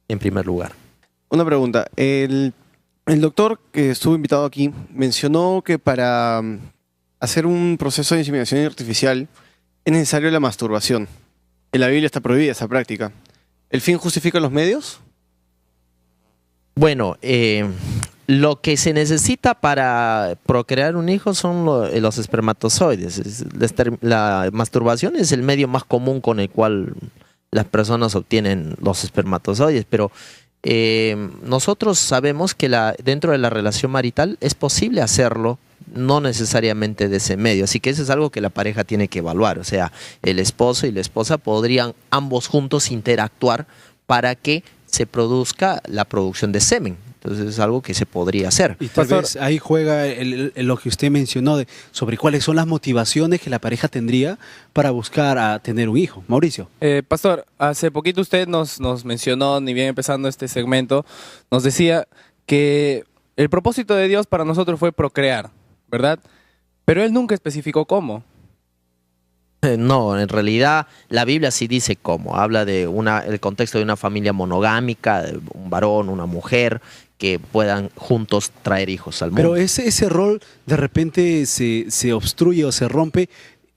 en primer lugar. Una pregunta. El doctor que estuvo invitado aquí mencionó que para hacer un proceso de inseminación artificial es necesario la masturbación. En la Biblia está prohibida esa práctica. ¿El fin justifica los medios? Bueno, lo que se necesita para procrear un hijo son los espermatozoides. La masturbación es el medio más común con el cual las personas obtienen los espermatozoides, pero nosotros sabemos que dentro de la relación marital es posible hacerlo, no necesariamente de ese medio, así que eso es algo que la pareja tiene que evaluar. O sea, el esposo y la esposa podrían ambos juntos interactuar para que se produzca la producción de semen. Entonces es algo que se podría hacer. Y tal vez ahí juega lo que usted mencionó sobre cuáles son las motivaciones que la pareja tendría para buscar a tener un hijo. Mauricio. Pastor, hace poquito usted nos mencionó, ni bien empezando este segmento, nos decía que el propósito de Dios para nosotros fue procrear, ¿verdad? Pero Él nunca especificó cómo. No, en realidad la Biblia sí dice cómo. Habla de el contexto de una familia monogámica, de un varón, una mujer, que puedan juntos traer hijos al mundo. Pero ese rol de repente se obstruye o se rompe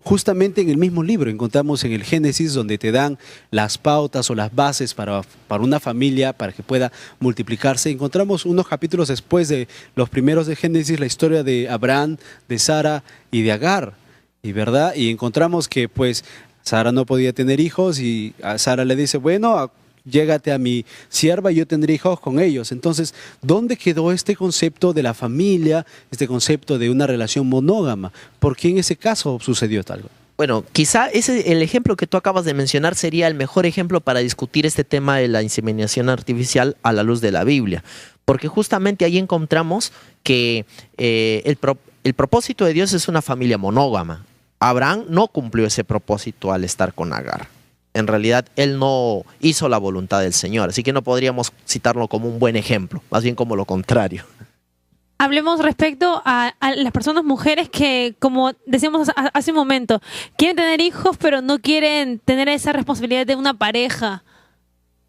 justamente en el mismo libro. Encontramos en el Génesis donde te dan las pautas o las bases para una familia, para que pueda multiplicarse. Encontramos unos capítulos después de los primeros de Génesis la historia de Abraham, de Sara y de Agar. Y encontramos que pues Sara no podía tener hijos y a Sara le dice, bueno, llégate a mi sierva y yo tendré hijos con ellos. Entonces, ¿dónde quedó este concepto de la familia, este concepto de una relación monógama? ¿Por qué en ese caso sucedió tal? Bueno, quizá el ejemplo que tú acabas de mencionar sería el mejor ejemplo para discutir este tema de la inseminación artificial a la luz de la Biblia. Porque justamente ahí encontramos que el propósito de Dios es una familia monógama. Abraham no cumplió ese propósito al estar con Agar. En realidad, él no hizo la voluntad del Señor, así que no podríamos citarlo como un buen ejemplo, más bien como lo contrario. Hablemos respecto a las personas mujeres que, como decíamos hace un momento, quieren tener hijos, pero no quieren tener esa responsabilidad de una pareja.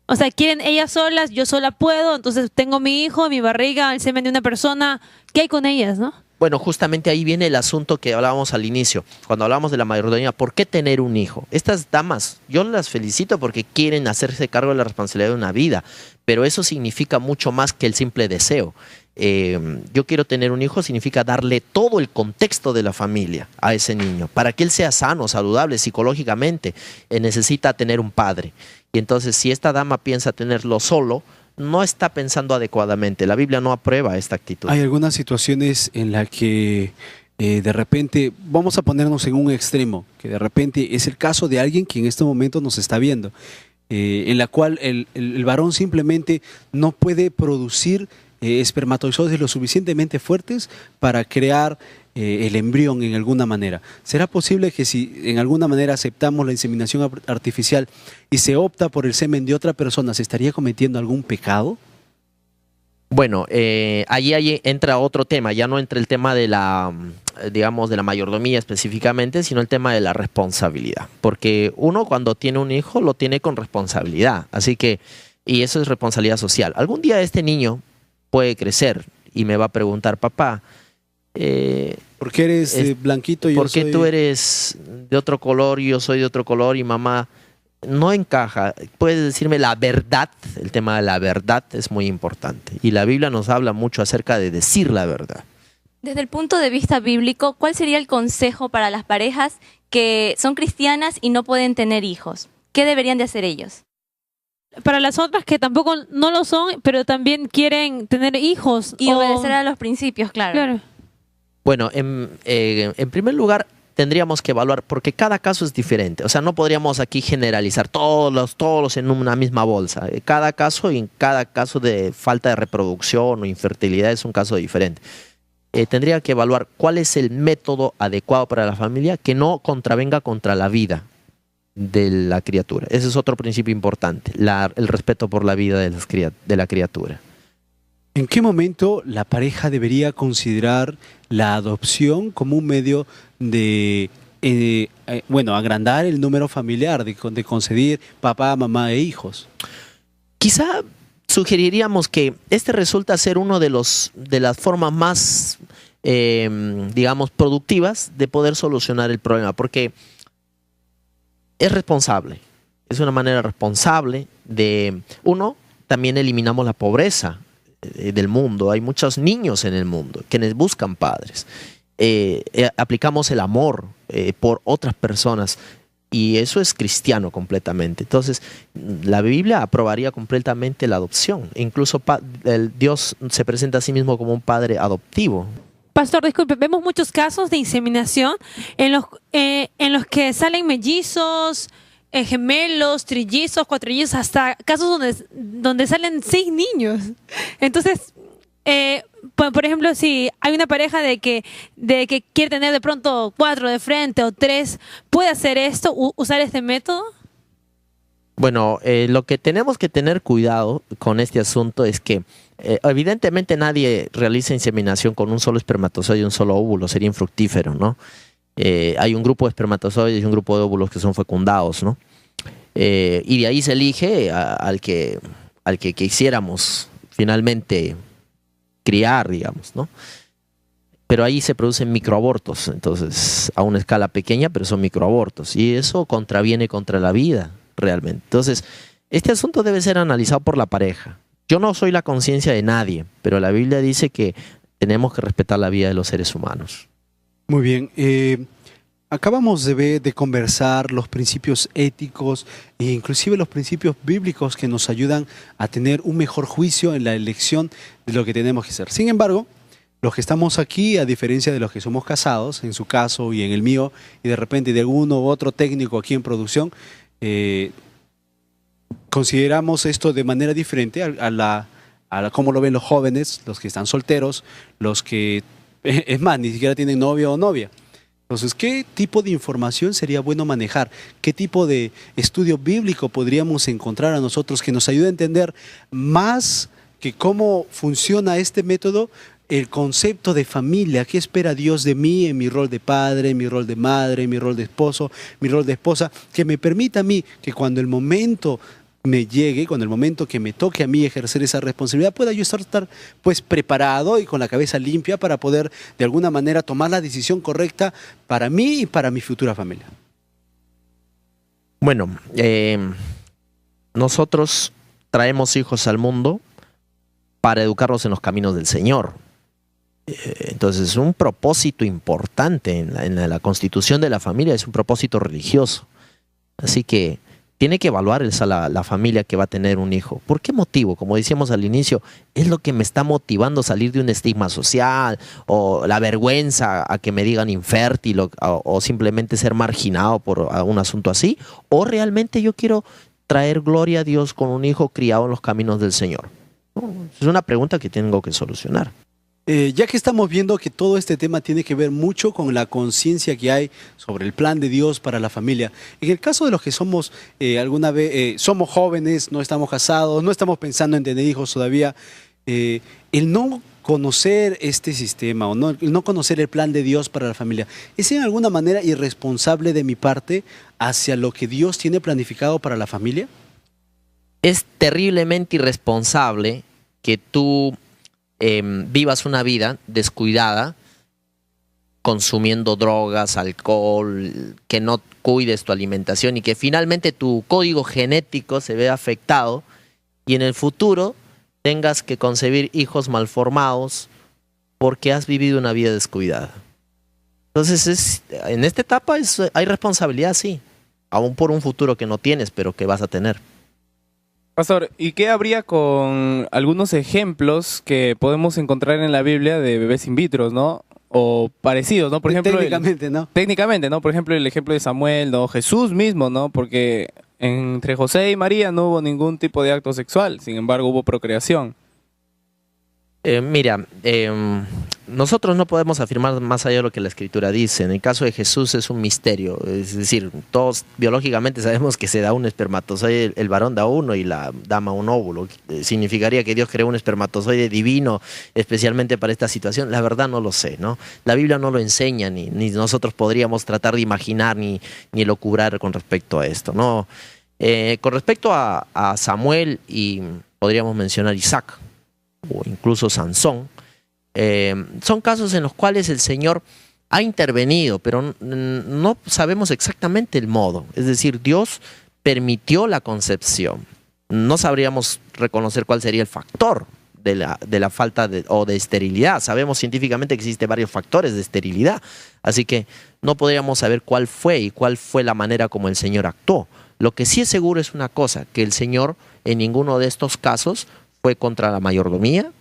O sea, quieren ellas solas, yo sola puedo, entonces tengo mi hijo, mi barriga, el semen de una persona. ¿Qué hay con ellas, no? Bueno, justamente ahí viene el asunto que hablábamos al inicio, cuando hablamos de la mayordomía. ¿Por qué tener un hijo? Estas damas, yo las felicito porque quieren hacerse cargo de la responsabilidad de una vida, pero eso significa mucho más que el simple deseo. Yo quiero tener un hijo significa darle todo el contexto de la familia a ese niño. Para que él sea sano, saludable, psicológicamente, necesita tener un padre. Y entonces, si esta dama piensa tenerlo solo, no está pensando adecuadamente. La Biblia no aprueba esta actitud. Hay algunas situaciones en las que de repente, vamos a ponernos en un extremo, que de repente es el caso de alguien que en este momento nos está viendo, en la cual el varón simplemente no puede producir espermatozoides lo suficientemente fuertes para crear el embrión en alguna manera. ¿Será posible que si en alguna manera aceptamos la inseminación artificial y se opta por el semen de otra persona, se estaría cometiendo algún pecado? Bueno, ahí entra otro tema, ya no entra el tema de la, digamos, de la mayordomía específicamente, sino el tema de la responsabilidad. Porque uno cuando tiene un hijo lo tiene con responsabilidad, así que, y eso es responsabilidad social. Algún día este niño puede crecer y me va a preguntar, papá, ¿por qué eres blanquito y yo ¿por qué soy... tú eres de otro color y yo soy de otro color y mamá no encaja? Puedes decirme la verdad. El tema de la verdad es muy importante y la Biblia nos habla mucho acerca de decir la verdad. Desde el punto de vista bíblico, ¿cuál sería el consejo para las parejas que son cristianas y no pueden tener hijos? ¿Qué deberían de hacer ellos? Para las otras que tampoco no lo son, pero también quieren tener hijos. Y obedecer a los principios, claro. Bueno, en primer lugar, tendríamos que evaluar, porque cada caso es diferente. O sea, no podríamos aquí generalizar todos en una misma bolsa. Cada caso y en cada caso de falta de reproducción o infertilidad es un caso diferente. Tendría que evaluar cuál es el método adecuado para la familia que no contravenga contra la vida de la criatura. Ese es otro principio importante, el respeto por la vida de la criatura. ¿En qué momento la pareja debería considerar la adopción como un medio de, agrandar el número familiar, de conceder papá, mamá e hijos? Quizá sugeriríamos que este resulta ser uno de las formas más, digamos, productivas de poder solucionar el problema, porque es responsable, es una manera responsable de, también eliminamos la pobreza del mundo. Hay muchos niños en el mundo quienes buscan padres. Aplicamos el amor por otras personas y eso es cristiano completamente. Entonces, la Biblia aprobaría completamente la adopción. Incluso Dios se presenta a sí mismo como un padre adoptivo. Pastor, disculpe, vemos muchos casos de inseminación en los que salen mellizos, gemelos, trillizos, cuatrillizos, hasta casos donde salen 6 niños. Entonces, por ejemplo, si hay una pareja de que quiere tener de pronto 4 de frente o 3, ¿puede hacer esto, usar este método? Bueno, lo que tenemos que tener cuidado con este asunto es que evidentemente nadie realiza inseminación con un solo espermatozoide y un solo óvulo, sería infructífero, ¿no? Hay un grupo de espermatozoides y un grupo de óvulos que son fecundados, ¿no? Y de ahí se elige al que quisiéramos finalmente criar, digamos, ¿no? Pero ahí se producen microabortos, entonces a una escala pequeña, pero son microabortos y eso contraviene contra la vida realmente. Entonces, este asunto debe ser analizado por la pareja. Yo no soy la conciencia de nadie, pero la Biblia dice que tenemos que respetar la vida de los seres humanos. Muy bien. Acabamos de conversar los principios éticos e inclusive los principios bíblicos que nos ayudan a tener un mejor juicio en la elección de lo que tenemos que hacer. Sin embargo, los que estamos aquí, a diferencia de los que somos casados, en su caso y en el mío, y de repente de uno u otro técnico aquí en producción, consideramos esto de manera diferente a cómo lo ven los jóvenes, los que están solteros, los que, es más, ni siquiera tienen novio o novia. Entonces, ¿qué tipo de información sería bueno manejar? ¿Qué tipo de estudio bíblico podríamos encontrar a nosotros que nos ayude a entender más que cómo funciona este método, el concepto de familia? ¿Qué espera Dios de mí en mi rol de padre, en mi rol de madre, en mi rol de esposo, mi rol de esposa? Que me permita a mí que cuando el momento me llegue, cuando el momento que me toque a mí ejercer esa responsabilidad, pueda yo estar pues preparado y con la cabeza limpia para poder de alguna manera tomar la decisión correcta para mí y para mi futura familia. Bueno, nosotros traemos hijos al mundo para educarlos en los caminos del Señor. Entonces, un propósito importante en la constitución de la familia es un propósito religioso. Así que tiene que evaluar la familia que va a tener un hijo. ¿Por qué motivo? Como decíamos al inicio, es lo que me está motivando a salir de un estigma social o la vergüenza a que me digan infértil o simplemente ser marginado por un asunto así. ¿O realmente yo quiero traer gloria a Dios con un hijo criado en los caminos del Señor? Es una pregunta que tengo que solucionar. Ya que estamos viendo que todo este tema tiene que ver mucho con la conciencia que hay sobre el plan de Dios para la familia. En el caso de los que somos alguna vez, somos jóvenes, no estamos casados, no estamos pensando en tener hijos todavía, el no conocer este sistema o no, el no conocer el plan de Dios para la familia, ¿es en alguna manera irresponsable de mi parte hacia lo que Dios tiene planificado para la familia? Es terriblemente irresponsable que tú vivas una vida descuidada, consumiendo drogas, alcohol, que no cuides tu alimentación y que finalmente tu código genético se vea afectado y en el futuro tengas que concebir hijos malformados porque has vivido una vida descuidada. Entonces, en esta etapa hay responsabilidad, sí, aún por un futuro que no tienes, pero que vas a tener. Pastor, ¿y qué habría con algunos ejemplos que podemos encontrar en la Biblia de bebés in vitro, ¿no? O parecidos, ¿no? Por ejemplo, técnicamente, ¿no? Técnicamente, ¿no? Por ejemplo, el ejemplo de Samuel, ¿no? Jesús mismo, ¿no? Porque entre José y María no hubo ningún tipo de acto sexual, sin embargo hubo procreación. Mira, nosotros no podemos afirmar más allá de lo que la Escritura dice. En el caso de Jesús es un misterio. Es decir, todos biológicamente sabemos que se da un espermatozoide, el varón da uno y la dama un óvulo. ¿Significaría que Dios creó un espermatozoide divino especialmente para esta situación? La verdad no lo sé, ¿no? La Biblia no lo enseña, ni nosotros podríamos tratar de imaginar ni elucubrar con respecto a esto, ¿no? Con respecto a Samuel, y podríamos mencionar Isaac, o incluso Sansón, son casos en los cuales el Señor ha intervenido, pero no sabemos exactamente el modo. Es decir, Dios permitió la concepción. No sabríamos reconocer cuál sería el factor de la falta o de esterilidad. Sabemos científicamente que existen varios factores de esterilidad, así que no podríamos saber cuál fue la manera como el Señor actuó. Lo que sí es seguro es una cosa, que el Señor en ninguno de estos casos fue contra la mayordomía,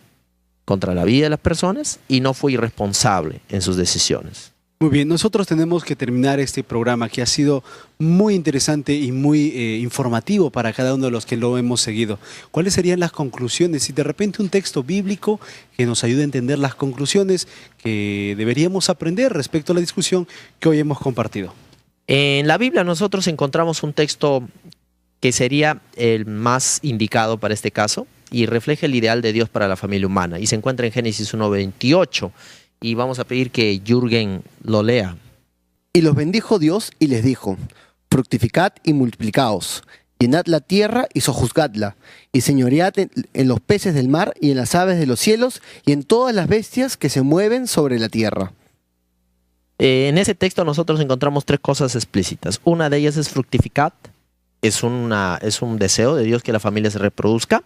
contra la vida de las personas y no fue irresponsable en sus decisiones. Muy bien, nosotros tenemos que terminar este programa que ha sido muy interesante y muy informativo para cada uno de los que lo hemos seguido. ¿Cuáles serían las conclusiones? Y de repente un texto bíblico que nos ayude a entender las conclusiones que deberíamos aprender respecto a la discusión que hoy hemos compartido. En la Biblia nosotros encontramos un texto que sería el más indicado para este caso y refleja el ideal de Dios para la familia humana. Y se encuentra en Génesis 1:28. Y vamos a pedir que Jürgen lo lea. Y los bendijo Dios y les dijo: fructificad y multiplicaos, llenad la tierra y sojuzgadla, y señoread en los peces del mar y en las aves de los cielos y en todas las bestias que se mueven sobre la tierra. En ese texto nosotros encontramos tres cosas explícitas. Una de ellas es fructificad. Es un deseo de Dios que la familia se reproduzca.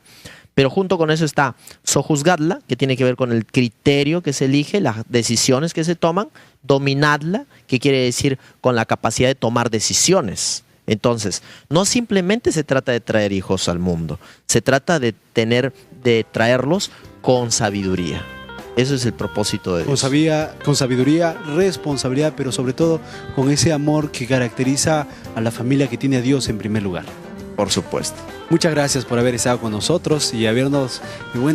Pero junto con eso está sojuzgadla, que tiene que ver con el criterio que se elige, las decisiones que se toman. Dominadla, que quiere decir con la capacidad de tomar decisiones. Entonces, no simplemente se trata de traer hijos al mundo, se trata de traerlos con sabiduría. Eso es el propósito de Dios. Con sabiduría, responsabilidad, pero sobre todo con ese amor que caracteriza a la familia que tiene a Dios en primer lugar. Por supuesto. Muchas gracias por haber estado con nosotros y habernos,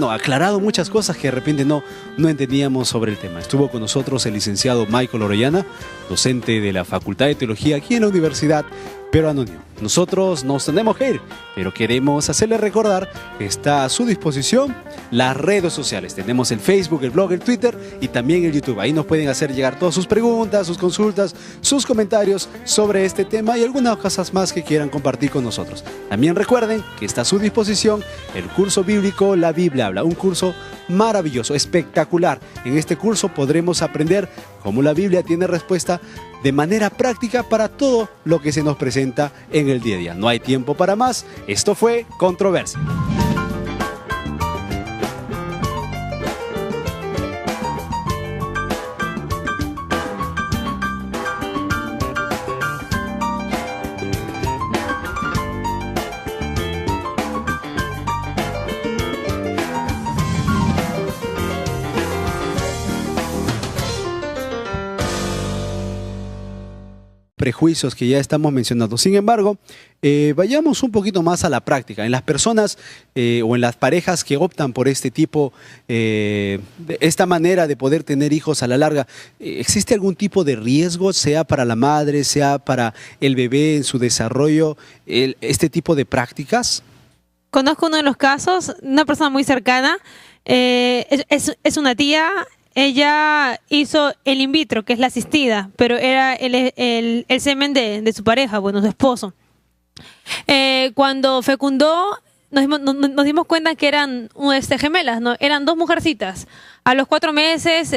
aclarado muchas cosas que de repente no entendíamos sobre el tema. Estuvo con nosotros el licenciado Michael Orellana, docente de la Facultad de Teología aquí en la Universidad Peruano Unión. Nosotros nos tenemos que ir, pero queremos hacerle recordar que está a su disposición las redes sociales. Tenemos el Facebook, el blog, el Twitter y también el YouTube. Ahí nos pueden hacer llegar todas sus preguntas, sus consultas, sus comentarios sobre este tema y algunas cosas más que quieran compartir con nosotros. También recuerden que está a su disposición el curso bíblico La Biblia Habla, un curso maravilloso, espectacular. En este curso podremos aprender cómo la Biblia tiene respuesta de manera práctica para todo lo que se nos presenta en el día a día. No hay tiempo para más. Esto fue Controversia. prejuicios que ya estamos mencionando. Sin embargo, vayamos un poquito más a la práctica. En las personas o en las parejas que optan por este tipo, esta manera de poder tener hijos a la larga, ¿existe algún tipo de riesgo, sea para la madre, sea para el bebé en su desarrollo, este tipo de prácticas? Conozco uno de los casos, una persona muy cercana, es una tía. Ella hizo el in vitro, que es la asistida, pero era el semen de su pareja, bueno, su esposo. Cuando fecundó, nos dimos cuenta que eran gemelas, ¿no? Eran dos mujercitas. A los 4 meses,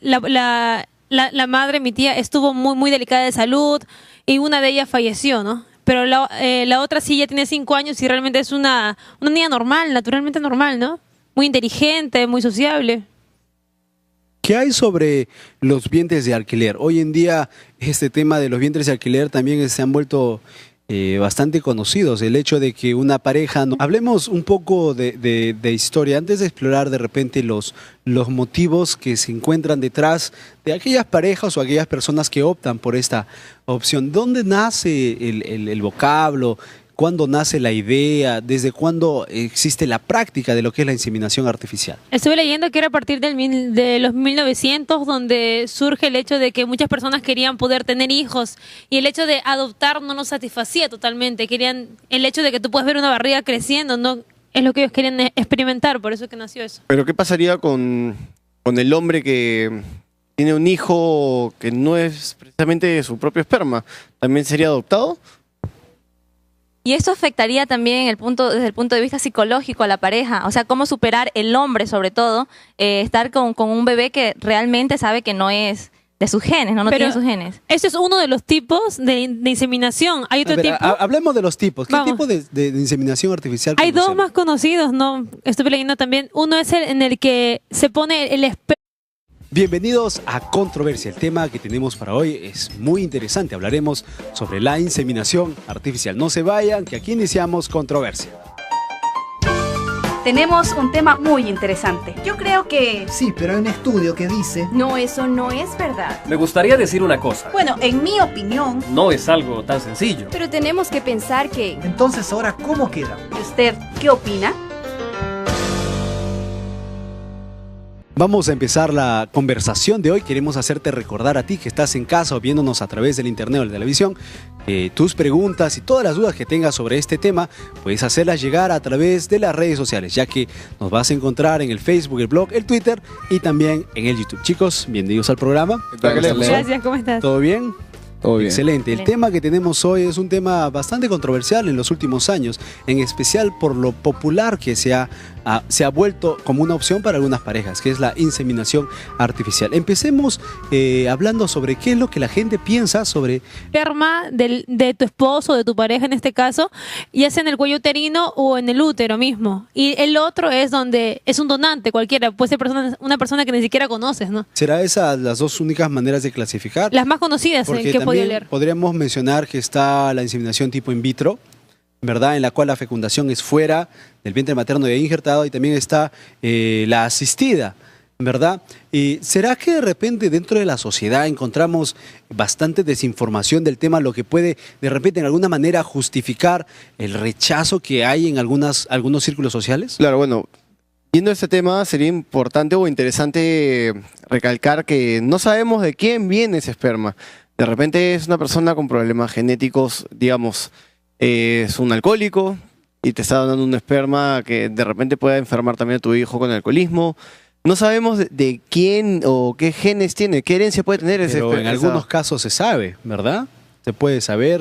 la madre, mi tía, estuvo muy delicada de salud y una de ellas falleció, ¿no? Pero la otra sí ya tiene 5 años y realmente es una niña normal, naturalmente normal, ¿no? Muy inteligente, muy sociable. ¿Qué hay sobre los vientres de alquiler? Hoy en día este tema de los vientres de alquiler también se han vuelto bastante conocidos. El hecho de que una pareja... Hablemos un poco de historia, antes de explorar de repente los motivos que se encuentran detrás de aquellas parejas o aquellas personas que optan por esta opción. ¿Dónde nace el vocablo? ¿Cuándo nace la idea? ¿Desde cuándo existe la práctica de lo que es la inseminación artificial? Estuve leyendo que era a partir de los 1900 donde surge el hecho de que muchas personas querían poder tener hijos y el hecho de adoptar no nos satisfacía totalmente. Querían el hecho de que tú puedes ver una barriga creciendo, no es lo que ellos querían experimentar, por eso es que nació eso. Pero ¿qué pasaría con el hombre que tiene un hijo que no es precisamente su propio esperma? ¿También sería adoptado? Y eso afectaría también desde el punto de vista psicológico a la pareja. O sea, cómo superar el hombre, sobre todo, estar con un bebé que realmente sabe que no es de sus genes, no tiene sus genes. Ese es uno de los tipos de inseminación. Hay otro tipo. Hablemos de los tipos. ¿Qué tipo de inseminación artificial Hay conocemos? 2 más conocidos, ¿no? Estuve leyendo también. Uno es en el que se pone el esperma. Bienvenidos a Controversia. El tema que tenemos para hoy es muy interesante. Hablaremos sobre la inseminación artificial. No se vayan, que aquí iniciamos Controversia. Tenemos un tema muy interesante. Yo creo que... Sí, pero hay un estudio que dice... No, eso no es verdad. Me gustaría decir una cosa. Bueno, en mi opinión... No es algo tan sencillo. Pero tenemos que pensar que... Entonces, ahora, ¿cómo queda? ¿Usted qué opina? Vamos a empezar la conversación de hoy. Queremos hacerte recordar a ti que estás en casa o viéndonos a través del internet o de la televisión, tus preguntas y todas las dudas que tengas sobre este tema, puedes hacerlas llegar a través de las redes sociales, ya que nos vas a encontrar en el Facebook, el blog, el Twitter y también en el YouTube. Chicos, bienvenidos al programa. Gracias, ¿cómo estás? ¿Todo bien? Todo bien. Excelente. El tema que tenemos hoy es un tema bastante controversial en los últimos años, en especial por lo popular que se ha vuelto como una opción para algunas parejas, que es la inseminación artificial. Empecemos hablando sobre qué es lo que la gente piensa sobre... Esperma de tu esposo, de tu pareja en este caso, ya sea en el cuello uterino o en el útero mismo. Y el otro es donde es un donante cualquiera, puede ser una persona que ni siquiera conoces, ¿no? ¿Será esas las dos únicas maneras de clasificar? Las más conocidas Porque que he podido leer. Podríamos mencionar que está la inseminación tipo in vitro, ¿verdad? En la cual la fecundación es fuera del vientre materno ya injertado, y también está la asistida, ¿verdad? ¿Y será que de repente dentro de la sociedad encontramos bastante desinformación del tema, lo que puede de repente en alguna manera justificar el rechazo que hay en algunos círculos sociales? Claro, bueno, viendo este tema sería importante o interesante recalcar que no sabemos de quién viene ese esperma. De repente es una persona con problemas genéticos, digamos, es un alcohólico y te está dando un esperma que de repente pueda enfermar también a tu hijo con el alcoholismo. No sabemos de quién o qué genes tiene, qué herencia puede tener ese esperma. Pero en algunos casos se sabe, ¿verdad? Se puede saber,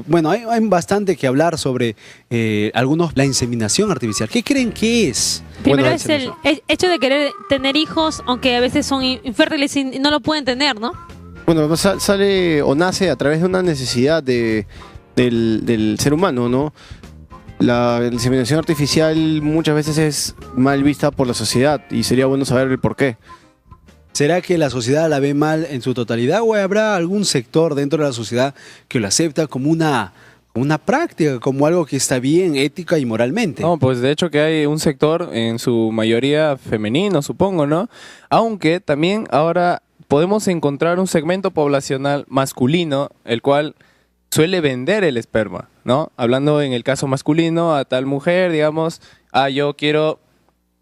bueno, hay bastante que hablar sobre la inseminación artificial. ¿Qué creen que es? Primero es el hecho de querer tener hijos, aunque a veces son infértiles y no lo pueden tener, ¿no? Bueno, sale o nace a través de una necesidad del ser humano, ¿no? La inseminación artificial muchas veces es mal vista por la sociedad y sería bueno saber el por qué. ¿Será que la sociedad la ve mal en su totalidad o habrá algún sector dentro de la sociedad que lo acepta como una práctica, como algo que está bien ética y moralmente? No, pues de hecho que hay un sector en su mayoría femenino, supongo, ¿no? Aunque también ahora podemos encontrar un segmento poblacional masculino, el cual suele vender el esperma, ¿no? Hablando en el caso masculino, a tal mujer, digamos, yo quiero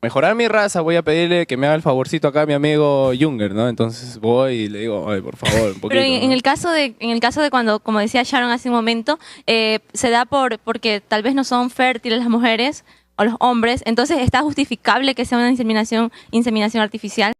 mejorar mi raza, voy a pedirle que me haga el favorcito acá a mi amigo Junger, ¿no? Entonces voy y le digo, ay, por favor, un poquito. Pero en el caso de cuando, como decía Sharon hace un momento, se da porque tal vez no son fértiles las mujeres o los hombres, entonces está justificable que sea una inseminación artificial.